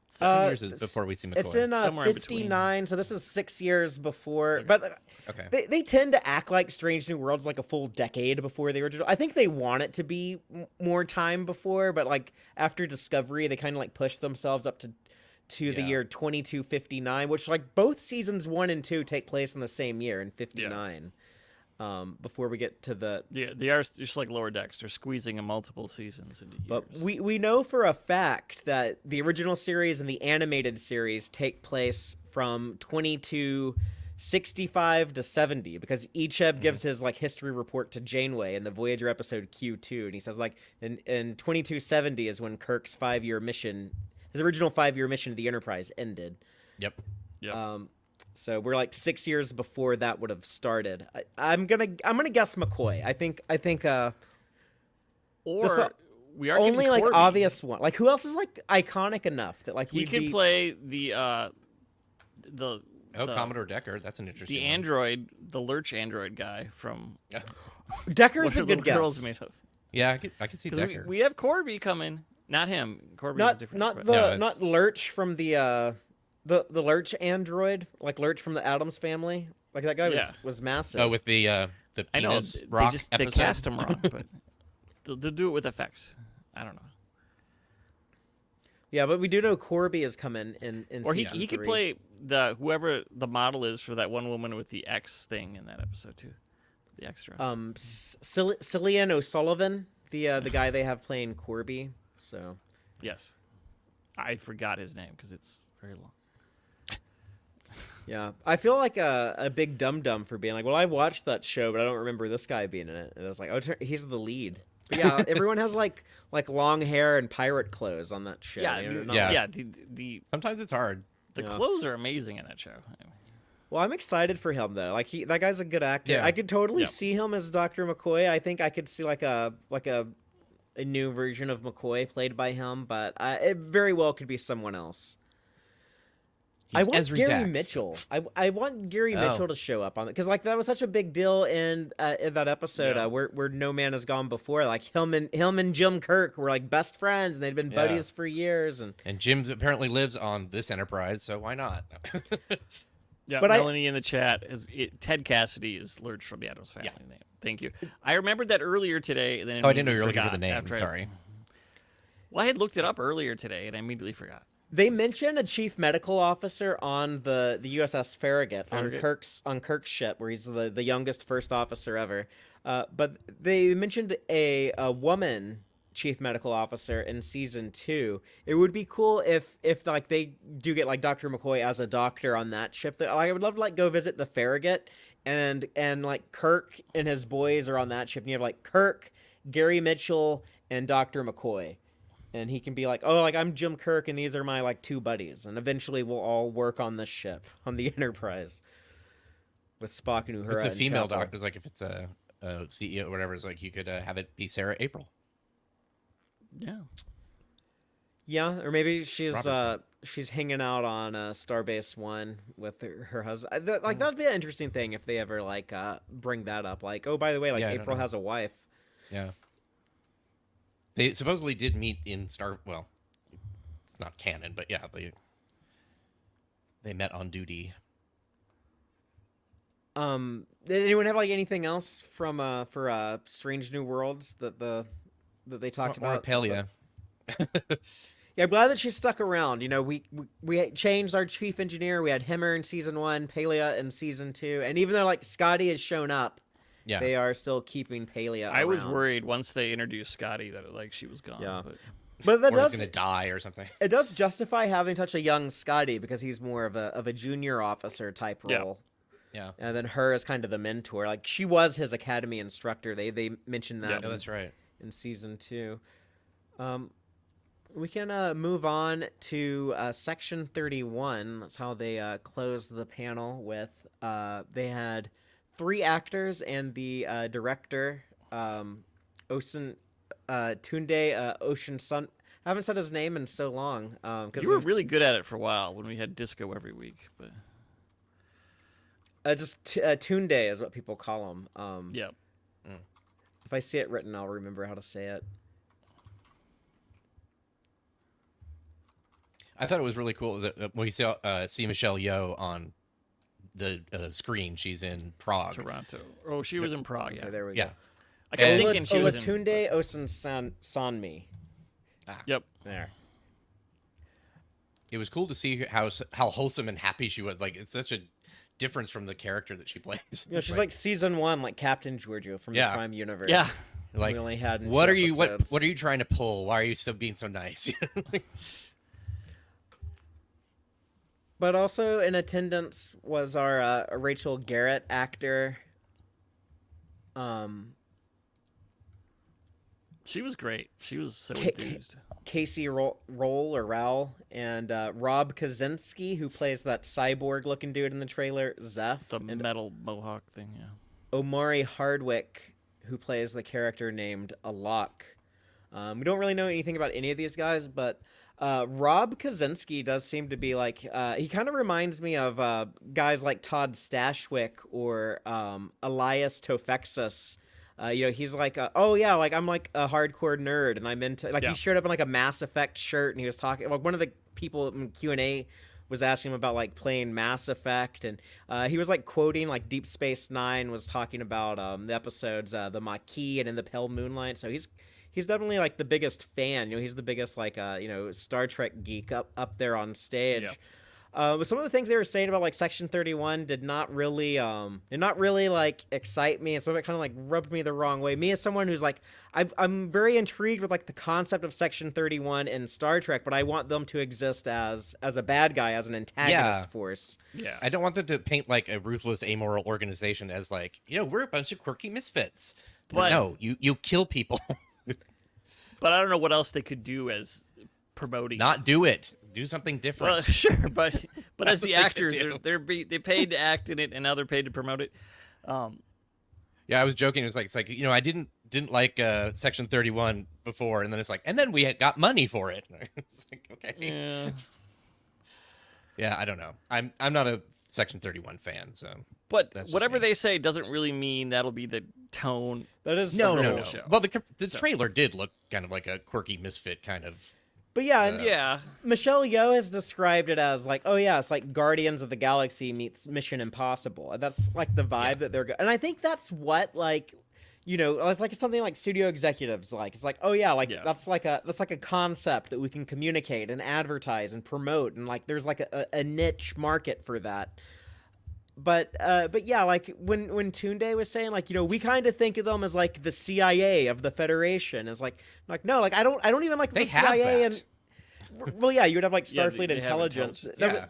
7 years is before we see McCoy. It's in Somewhere in between. 59, so this is 6 years before. But Okay. they tend to act like Strange New Worlds like a full decade before the original. I think they want it to be more time before, but like after Discovery, they kind of like push themselves up to the Yeah. year 2259, which like both seasons 1 and 2 take place in the same year in 59. Before we get to the yeah, they are just like Lower Decks. They're squeezing in multiple seasons into years. But we know for a fact that the original series and the animated series take place from 2265 to 70 because Icheb gives his like history report to Janeway in the Voyager episode Q2, and he says like in 2270 is when Kirk's 5-year mission, his original 5-year mission to the Enterprise ended. Yep. yeah. So we're like 6 years before that would have started. I'm gonna guess McCoy. I think or this- we are only getting like Corby. obvious one. Like who else is like iconic enough that like He we'd could be... play the Oh, the Commodore Decker. That's an interesting the one. android, the Lurch android guy from Decker's What a Are good Little Girls guess. Made Of? Yeah, I could see Because Decker. we have Corby coming. Not him. Corby's Not different. not but- the No, it's- not Lurch from the Lurch android, like Lurch from the Addams Family. Like that guy Yeah. was massive. Oh, with the I know penis they rock just episode. they cast him wrong, but they'll do it with effects. I don't know. Yeah, but we do know Corby is coming in Or he season could 3. play whoever the model is for that one woman with the X thing in that episode too. The X dress. Cillian O'Sullivan, the guy they have playing Corby. So Yes. I forgot his name because it's very long. yeah, I feel like a big dum dum for being like, well, I watched that show, but I don't remember this guy being in it. And I was like, oh, he's the lead. But yeah, everyone has like long hair and pirate clothes on that show. Yeah, you know, Yeah. yeah. The Sometimes it's hard. the Yeah. clothes are amazing in that show. Well, I'm excited for him though. Like that guy's a good actor. Yeah. I could totally Yep. see him as Dr. McCoy. I think I could see like a new version of McCoy played by him, but it very well could be someone else. I He's want Ezra Gary Dax. Mitchell. I want Gary Oh. Mitchell to show up on it because like that was such a big deal in that episode Yeah. where No Man Has Gone Before. Like him and Jim Kirk were like best friends and they'd been Yeah. buddies for years. And And Jim apparently lives on this Enterprise, so why not? Yeah, But Melanie in the chat Ted Cassidy is Lurch from the Addams Family name. Thank you. I remembered that earlier today. And then Oh, I didn't know you were looking for forgot the name. after Sorry. Well, I had looked it up earlier today, and I immediately forgot. they mention a chief medical officer on the USS Farragut, Farragut. on Kirk's ship, where he's the youngest first officer ever. But they mentioned a woman chief medical officer in season 2. It would be cool if like they do get like Dr. McCoy as a doctor on that ship. That I would love to like go visit the Farragut, and like Kirk and his boys are on that ship, and you have like Kirk, Gary Mitchell, and Dr. McCoy. And he can be like, oh, like I'm Jim Kirk, and these are my like 2 buddies, and eventually we'll all work on this ship, on the Enterprise, with Spock and Uhura. It's a and female Chapel. doctor. It's like if it's a CEO or whatever, it's like you could have it be Sarah April. Yeah, or maybe she's Robertson. hanging out on Starbase One with her husband. Like that'd be an interesting thing if they ever like bring that up. Like, oh, by the way, like Yeah, I don't April know. has a wife. Yeah. They supposedly did meet in Well, it's not canon, but yeah, they met on duty. Did anyone have like anything else from for Strange New Worlds that they talked Or about? Pelia. Yeah, I'm glad that she stuck around. You know, we changed our chief engineer. We had Himmer in season 1, Pelia in season 2, and even though like Scotty has shown up, Yeah. they are still keeping Pelia I was around. worried once they introduced Scotty that like she was gone. Yeah. But But that Or he's does gonna die or something. it does justify having such a young Scotty because he's more of a junior officer type Yeah. role. Yeah. And then her as kind of the mentor. Like she was his academy instructor. They mentioned that Yeah, Yeah, that's right. in season 2. We can move on to section 31. That's how they closed the panel with. They had 3 actors and the director, Tunde Ocean Sun. I haven't said his name in so long. you were really good at it for a while when we had disco every week. But Tunde is what people call him. yeah, If I see it written, I'll remember how to say it. I thought it was really cool that when we see Michelle Yeoh on the screen, she's in Prague. Toronto. Oh, she was in Prague. Yeah, Okay, there we Yeah. go. I kept And- thinking she was in. Olatunde Osun Sanmi. Yep. There. It was cool to see how wholesome and happy she was. Like, it's such a difference from the character that she plays. You know, she's like season 1, like Captain Giorgio from Yeah. the Prime Universe. Yeah. Like, we only had in what 2 are you episodes. what are you trying to pull? Why are you still being so nice? But also in attendance was our Rachel Garrett actor. She was great. She was so Ka- enthused. Casey Rowell, and Rob Kaczynski, who plays that cyborg-looking dude in the trailer, Zeph. The and metal mohawk thing. Yeah. Omari Hardwick, who plays the character named Alok. We don't really know anything about any of these guys, but Rob Kaczynski does seem to be like he kind of reminds me of guys like Todd Stashwick or Elias Tofexis. You know, he's like, oh yeah, like I'm like a hardcore nerd, and I'm into like Yeah. he showed up in like a Mass Effect shirt, and he was talking. Like one of the people in Q&A was asking him about like playing Mass Effect, and he was like quoting like Deep Space Nine was talking about the episodes, the Maquis and In the Pale Moonlight. So he's definitely like the biggest fan. You know, he's the biggest like you know, Star Trek geek up there on stage. Yeah. But some of the things they were saying about like Section 31 did not really like excite me. And some of it kind of like rubbed me the wrong way. Me as someone who's like, I'm very intrigued with like the concept of Section 31 in Star Trek, but I want them to exist as a bad guy, as an antagonist force. Yeah. I don't want them to paint like a ruthless, amoral organization as like, you know, we're a bunch of quirky misfits. But- no, you kill people. But I don't know what else they could do as promoting. Not do it. Do something different. Well, sure, but as That's what the they actors, could they paid to act in it, and now they're paid to promote it. Yeah, I was joking. It's like you know, I didn't like Section 31 before, and then it's like, and then we got money for it. It's like, okay, Yeah. yeah, I don't know. I'm not a Section 31 fan, so. But That's just whatever me. they say doesn't really mean that'll be the tone. That is No, the no, whole no. show. Well, the trailer did look kind of like a quirky misfit kind of. But yeah, and Yeah. Michelle Yeoh has described it as like, oh yeah, it's like Guardians of the Galaxy meets Mission Impossible. That's like the vibe that they're and I think that's what like, you know, it's like something like studio executives like. It's like, oh yeah, like that's like a concept that we can communicate and advertise and promote, and like there's like a niche market for that. but yeah, like when Tunde was saying, like, we kind of think of them as like the CIA of the Federation. It's like no, like I don't even like They the have CIA. that. And well, yeah, you would have like Yeah, Starfleet they have intelligence. Yeah.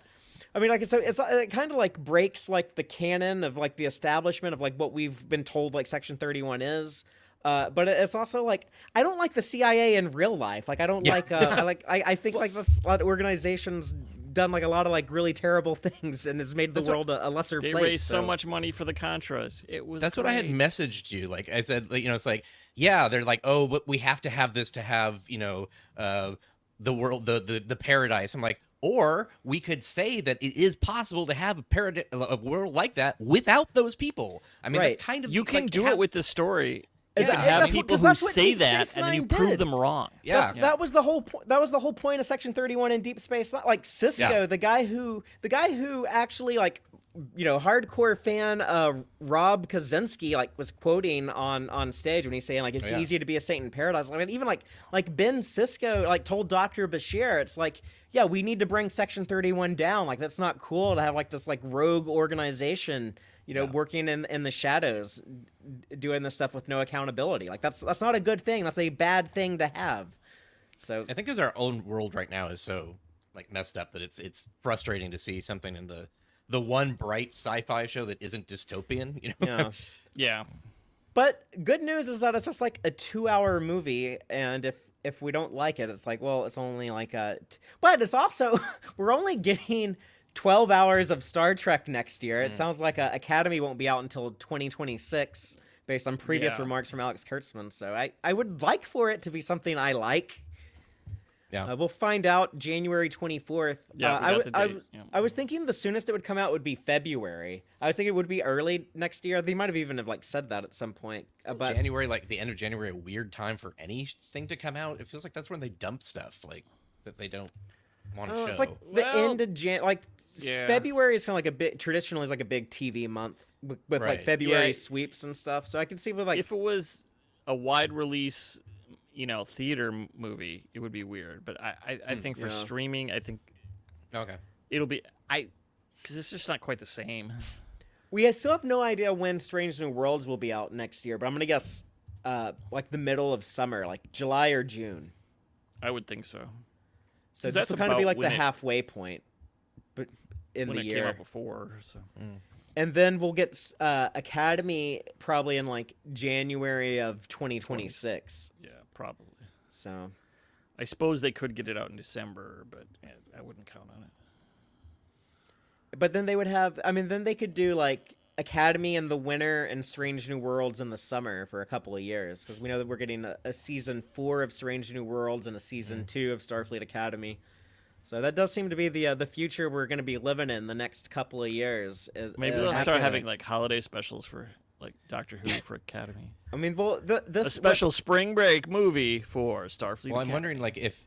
I mean, like, so it kind of like breaks like the canon of like the establishment of like what we've been told like Section 31 is. But it's also like I don't like the CIA in real life. Like I don't like I think like that's a lot of organizations done like a lot of like really terrible things and has made the world a lesser They place. raised so much money for the Contras. It was That's what I had messaged you. Like I said, like, it's like, yeah, they're like, oh, but we have to have this to have, the world, the paradise. I'm like, or we could say that it is possible to have a world like that without those people. I mean, Right. that's kind of You can do it with the story. Yeah, You can have that's people that's who what say Deep that, Space and then you Nine prove did. them wrong. Yeah. That was the whole point. That was the whole point of Section 31 in Deep Space. Not like Cisco, Yeah. the guy who actually like, hardcore fan Rob Kaczynski like was quoting on stage when he's saying like it's easy to be a saint in paradise. I mean, even like Ben Sisko like told Dr. Bashir, it's like, yeah, we need to bring Section 31 down. Like that's not cool to have like this like rogue organization, working in the shadows, doing this stuff with no accountability. Like that's not a good thing. That's a bad thing to have. So I think because our own world right now is so like messed up that it's frustrating to see something in the one bright sci-fi show that isn't dystopian. yeah. Yeah. But good news is that it's just like a 2-hour movie, and if we don't like it, it's like, well, it's only like but it's also we're only getting 12 hours of Star Trek next year. It sounds like Academy won't be out until 2026 based on previous remarks from Alex Kurtzman. So I would like for it to be something I like. Yeah. We'll find out January 24th. Yeah, I was thinking the soonest it would come out would be February. I was thinking it would be early next year. They might have even like said that at some point. But January, like the end of January, a weird time for anything to come out. It feels like that's when they dump stuff like that they don't want to show. it's like the end of February is kind of like a bit traditionally is like a big TV month with like Right. February sweeps and stuff. So I can see with like If it was a wide release, theater movie, it would be weird. But I think for streaming, I think Okay. it'll be because it's just not quite the same. we still have no idea when Strange New Worlds will be out next year, but I'm gonna guess like the middle of summer, like July or June. I would think so. So 'Cause this that's will kind of be about like the when it- halfway point, but in When the it came year. out before, so And then we'll get Academy probably in like January of 2026. yeah, probably. So I suppose they could get it out in December, but I wouldn't count on it. but then they would have, I mean, then they could do like Academy in the winter and Strange New Worlds in the summer for a couple of years, because we know that we're getting a season 4 of Strange New Worlds and a season 2 of Starfleet Academy. So that does seem to be the future we're going to be living in the next couple of years. Maybe they'll start having like holiday specials for like Doctor Who for Academy. I mean, well, A special spring break movie for Starfleet. Well, I'm Academy. wondering, like, if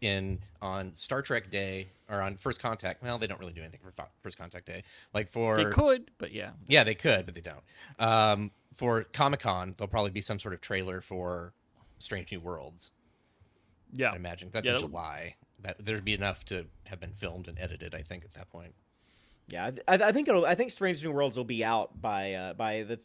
on Star Trek Day or on First Contact, well, they don't really do anything for First Contact Day. Like for They could, but yeah. yeah, they could, but they don't. For Comic-Con, there'll probably be some sort of trailer for Strange New Worlds. Yeah. I imagine that's Yeah, in that'll- July. That there'd be enough to have been filmed and edited, I think, at that point. Yeah, I think Strange New Worlds will be out by the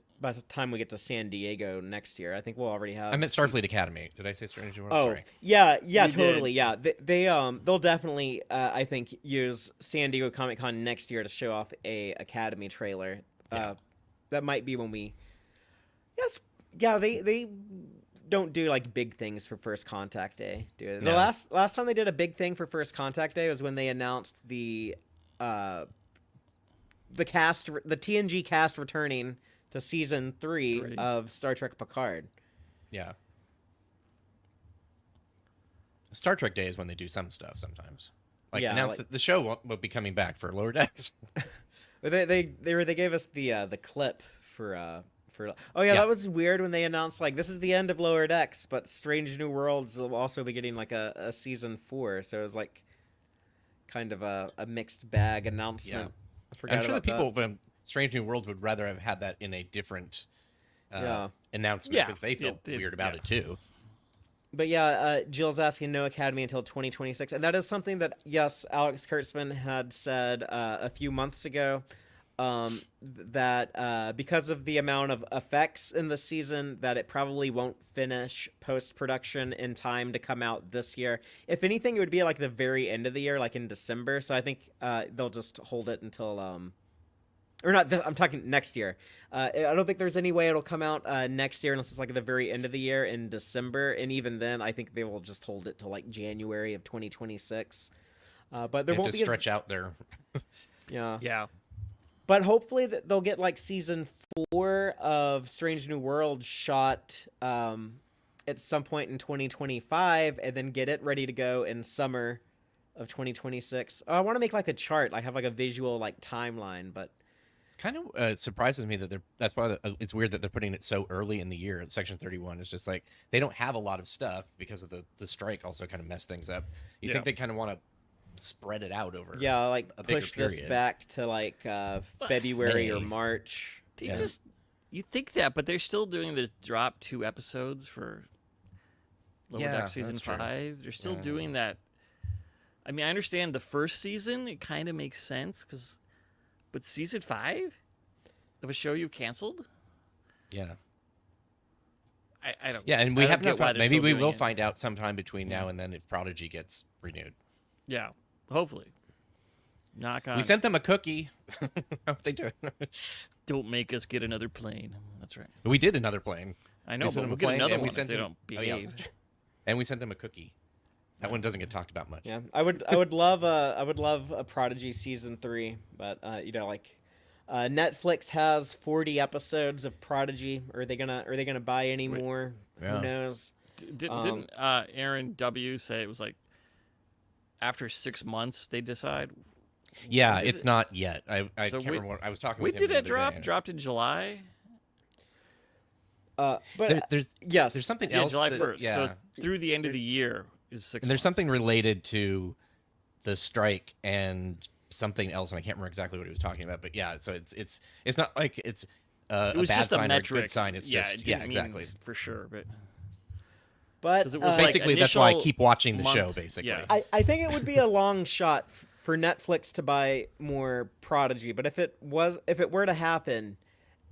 time we get to San Diego next year. I think we'll already have. I meant Starfleet Academy. Did I say Strange New Worlds? Oh, Sorry. yeah, You totally, did. yeah. They'll definitely I think use San Diego Comic Con next year to show off a Academy trailer. Yeah. That might be when we. They don't do like big things for First Contact Day, do they? The No. last time they did a big thing for First Contact Day was when they announced the TNG cast returning to season 3 of Star Trek Picard. Yeah. Star Trek Day is when they do some stuff sometimes. Like Yeah, announce like- that the show won't be coming back for Lower Decks. They gave us the clip for that was weird when they announced like this is the end of Lower Decks, but Strange New Worlds will also be getting like a season 4, so it was like kind of a mixed bag announcement. I forgot I'm sure the about people from Strange New Worlds would rather have had that in a different announcement Yeah, because they felt it- weird about yeah. it too. But yeah, Jill's asking no Academy until 2026, and that is something that yes, Alex Kurtzman had said a few months ago. that because of the amount of effects in the season, that it probably won't finish post-production in time to come out this year. If anything, it would be like the very end of the year, like in December. So I think they'll just hold it until or not. I'm talking next year. I don't think there's any way it'll come out next year unless it's like at the very end of the year in December. And even then, I think they will just hold it till like January of 2026. But there won't be stretch out there. Yeah. But hopefully that they'll get like season 4 of Strange New Worlds shot at some point in 2025, and then get it ready to go in summer of 2026. I want to make like a chart. I have like a visual like timeline, but it's kind of surprises me that that's why it's weird that they're putting it so early in the year at Section 31. It's just like they don't have a lot of stuff because of the strike. Also, kind of messed things up. You think they kind of want to spread it out over like a bigger push this period. back to like February or May. March. You think that, but they're still doing this drop 2 episodes for Lower Deck season 5. They're still doing that. I mean, I understand the first season, it kind of makes sense but season 5 of a show you've canceled? Yeah. I don't. Yeah, and we have not. Maybe we will it. find out sometime between now and then if Prodigy gets renewed. Yeah, hopefully. Knock on. We sent them a cookie. How they doing? Don't make us get another plane. That's right. We did another plane. I know, We sent but them we'll a get plane, another and one we sent if they them- don't Oh, yeah. behave. And we sent them a cookie. That one doesn't get talked about much. Yeah, I would love a Prodigy season 3, but Netflix has 40 episodes of Prodigy. Are they gonna buy any more? Yeah. Who knows? Didn't Aaron W. say it was like after 6 months they decide? Yeah, When did it's it- not yet. I So can't remember what I was talking When with him. did the it other drop? day. Dropped in July? But There's yes, there's something Yeah, else. July that- 1st. Yeah. So it's through the end of the year is 6 And there's months. something related to the strike and something else, and I can't remember exactly what he was talking about. But yeah, so it's not like it's It a was bad just a sign metric. or a good sign. It's yeah, just it yeah, didn't mean exactly. for sure, but but 'Cause it was like Basically, that's why I initial keep watching the show. month- Basically, yeah. I think it would be a long shot for Netflix to buy more Prodigy. But if it were to happen,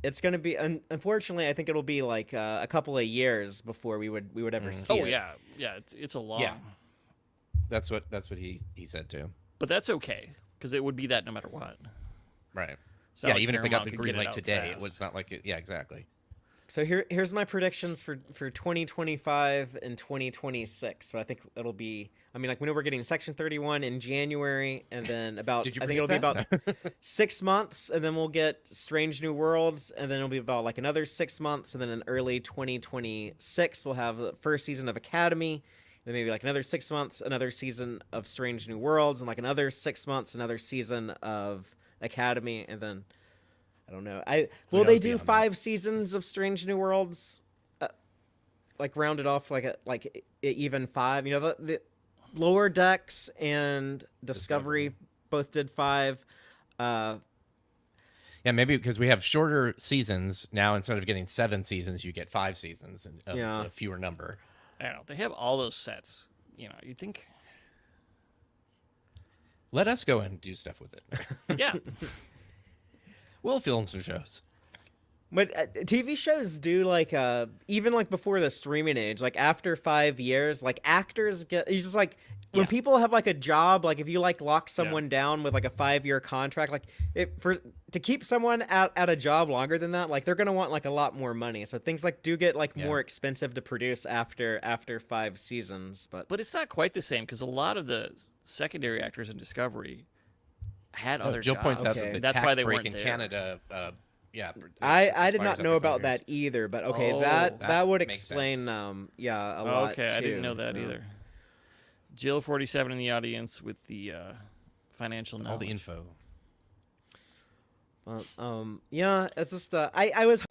it's going to be unfortunately. I think it'll be like a couple of years before we would ever see it. yeah, it's a long. Yeah. that's what he said too. But that's okay because it would be that no matter what. Right. It's not Yeah, like even if they got Paramount the could green get it light out today, fast. it's not like it. Yeah, exactly. So here's my predictions for 2025 and 2026. But I think it'll be. I mean, like we know we're getting Section 31 in January, and then about Did you I think it'll be predict about that? 6 months, and then we'll get Strange New Worlds, and then it'll be about like another 6 months, and then in early 2026 we'll have the first season of Academy, then maybe like another 6 months, another season of Strange New Worlds, and like another 6 months, another season of Academy, and then I don't know. Will they do beyond that? 5 seasons of Strange New Worlds? Like rounded off like even 5. You know the Lower Decks and Discovery both did 5. Yeah, maybe because we have shorter seasons now. Instead of getting 7 seasons, you get 5 seasons and Yeah. a fewer number. I don't know. They have all those sets. You think? Let us go and do stuff with it. Yeah. We'll film some shows. But TV shows do like even like before the streaming age, like after 5 years, like actors get it's just like when Yeah. people have like a job, like if you like lock someone down with like a 5-year contract, like to keep someone at a job longer than that, like they're gonna want like a lot more money. So things like do get like more expensive to produce after 5 seasons. But But it's not quite the same because a lot of the secondary actors in Discovery had other Jill jobs. points out Okay. that the That's tax why they break weren't in there. Canada. Yeah, I did expires not know after 5 about years. that either. But okay, Oh, that that would makes explain sense. a lot. Okay, I didn't too, know that so. either. Jill 47 in the audience with the financial knowledge. All the info. Yeah, it's just I was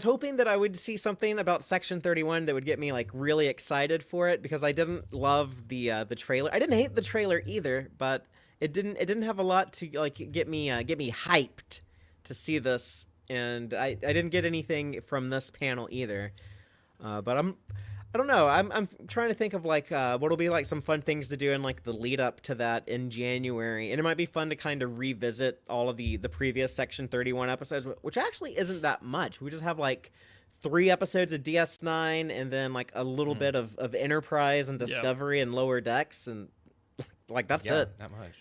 hoping that I would see something about Section 31 that would get me like really excited for it because I didn't love the trailer. I didn't hate the trailer either, but it didn't have a lot to like get me hyped to see this, and I didn't get anything from this panel either. But I don't know. I'm trying to think of like what'll be like some fun things to do in like the lead up to that in January, and it might be fun to kind of revisit all of the previous Section 31 episodes, which actually isn't that much. We just have like 3 episodes of DS9, and then like a little bit of Enterprise and Discovery and Lower Decks, and like that's it. Not much.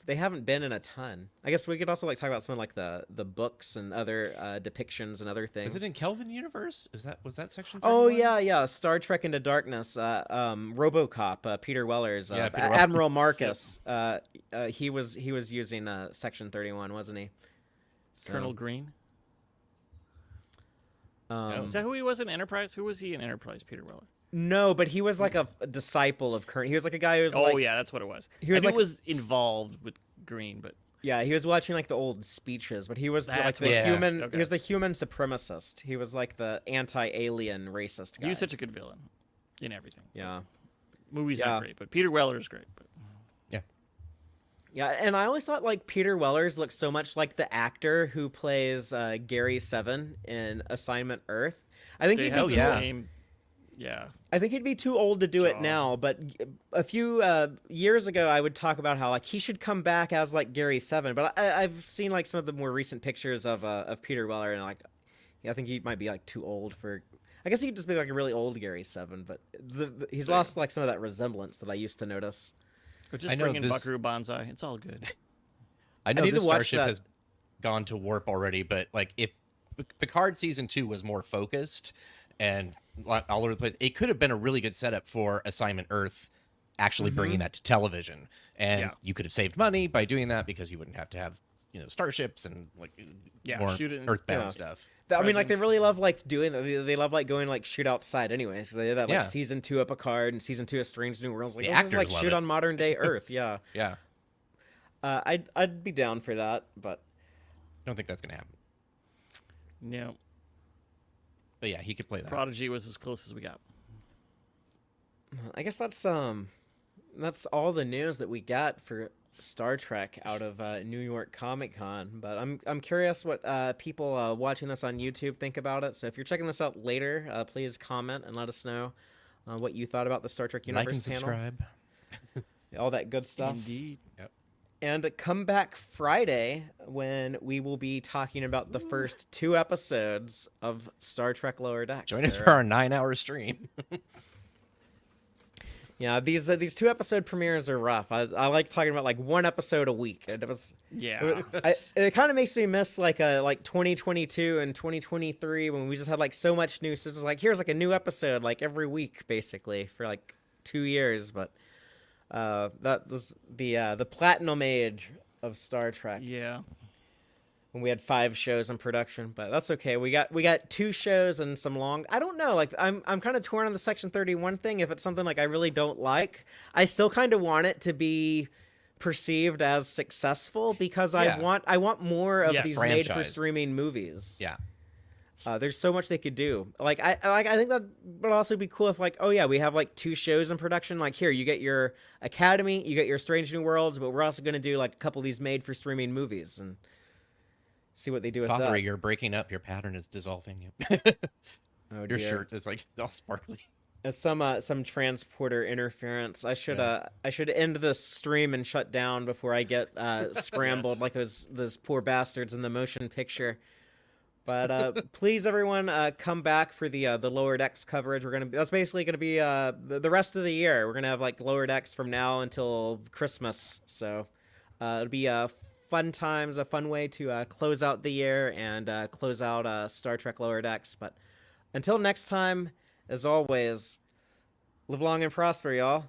They haven't been in a ton. I guess we could also like talk about some of like the books and other depictions and other things. Is it in Kelvin Universe? Was that Section 31? Oh yeah, Star Trek Into Darkness. RoboCop. Peter Weller's. Peter Weller. Admiral Marcus. He was using Section 31, wasn't he? So, Colonel Green. Um, Is that who he was in Enterprise? Who was he in Enterprise? Peter Weller. No, but he was like a disciple of Kern. He was like a guy who was That's what it was. He was I knew like it was involved with Green, but yeah, he was watching like the old speeches, but he was like That's the what- human. okay. He was the human supremacist. He was like the anti-alien racist guy. he was such a good villain in everything. Yeah. Movies Yeah. aren't great, but Peter Weller is great. But Yeah, and I always thought like Peter Wellers looked so much like the actor who plays Gary Seven in Assignment Earth. I think they he'd have be the too, same. Yeah. I think he'd be too old to do it Job. now. But a few years ago, I would talk about how like he should come back as like Gary Seven. But I've seen like some of the more recent pictures of Peter Weller, and like I think he might be like too old for. I guess he'd just be like a really old Gary Seven. But he's lost like some of that resemblance that I used to notice. Or just I know bring in this- Buckaroo Banzai. It's all good. I know need this to watch starship that. has gone to warp already, but like if Picard season 2 was more focused and all over the place, it could have been a really good setup for Assignment Earth actually bringing that to television, and Yeah. you could have saved money by doing that because you wouldn't have to have starships and like more shoot it in- earthbound Yeah. stuff. I mean, like they Present. really love like doing that. They love like going like shoot outside, anyways. They did that like Yeah. season 2 of Picard and season 2 of Strange New Worlds. Like The this is like actors love shoot it. on modern day Earth. Yeah, Yeah, I'd be down for that, but I don't think that's gonna happen. Yeah. But yeah, he could play that. Prodigy was as close as we got. I guess that's all the news that we got for Star Trek out of New York Comic Con. But I'm curious what people watching this on YouTube think about it. So if you're checking this out later, please comment and let us know what you thought about the Star Trek Universe Like and panel. subscribe. All that good stuff. Indeed. Yep. And come back Friday when we will be talking about the first 2 episodes of Star Trek Lower Decks. Join us They're- for our 9-hour stream. Yeah, these 2 episode premieres are rough. I like talking about like 1 episode a week. And it was Yeah. it kind of makes me miss like 2022 and 2023 when we just had like so much news. So it's just like here's like a new episode like every week basically for like 2 years. But that was the platinum age of Star Trek. Yeah. When we had 5 shows in production, but that's okay. We got 2 shows and some long. I don't know. Like I'm kind of torn on the Section 31 thing. If it's something like I really don't like, I still kind of want it to be perceived as successful because Yeah. I want more of Yes. these made for Franchised. streaming movies. Yeah. There's so much they could do. Like I think that would also be cool if like, oh yeah, we have like 2 shows in production. Like here, you get your Academy, you get your Strange New Worlds, but we're also going to do like a couple of these made for streaming movies and see what they do with Father, that. you're breaking up. Your pattern is dissolving. Oh, Your dear. shirt is like all sparkly. It's some transporter interference. I should end the stream and shut down before I get scrambled Yes. like those poor bastards in the motion picture. But please, everyone, come back for the Lower Decks coverage. That's basically gonna be the rest of the year. We're gonna have like Lower Decks from now until Christmas. So it'll be fun times, a fun way to close out the year and close out Star Trek Lower Decks. But until next time, as always, live long and prosper, y'all.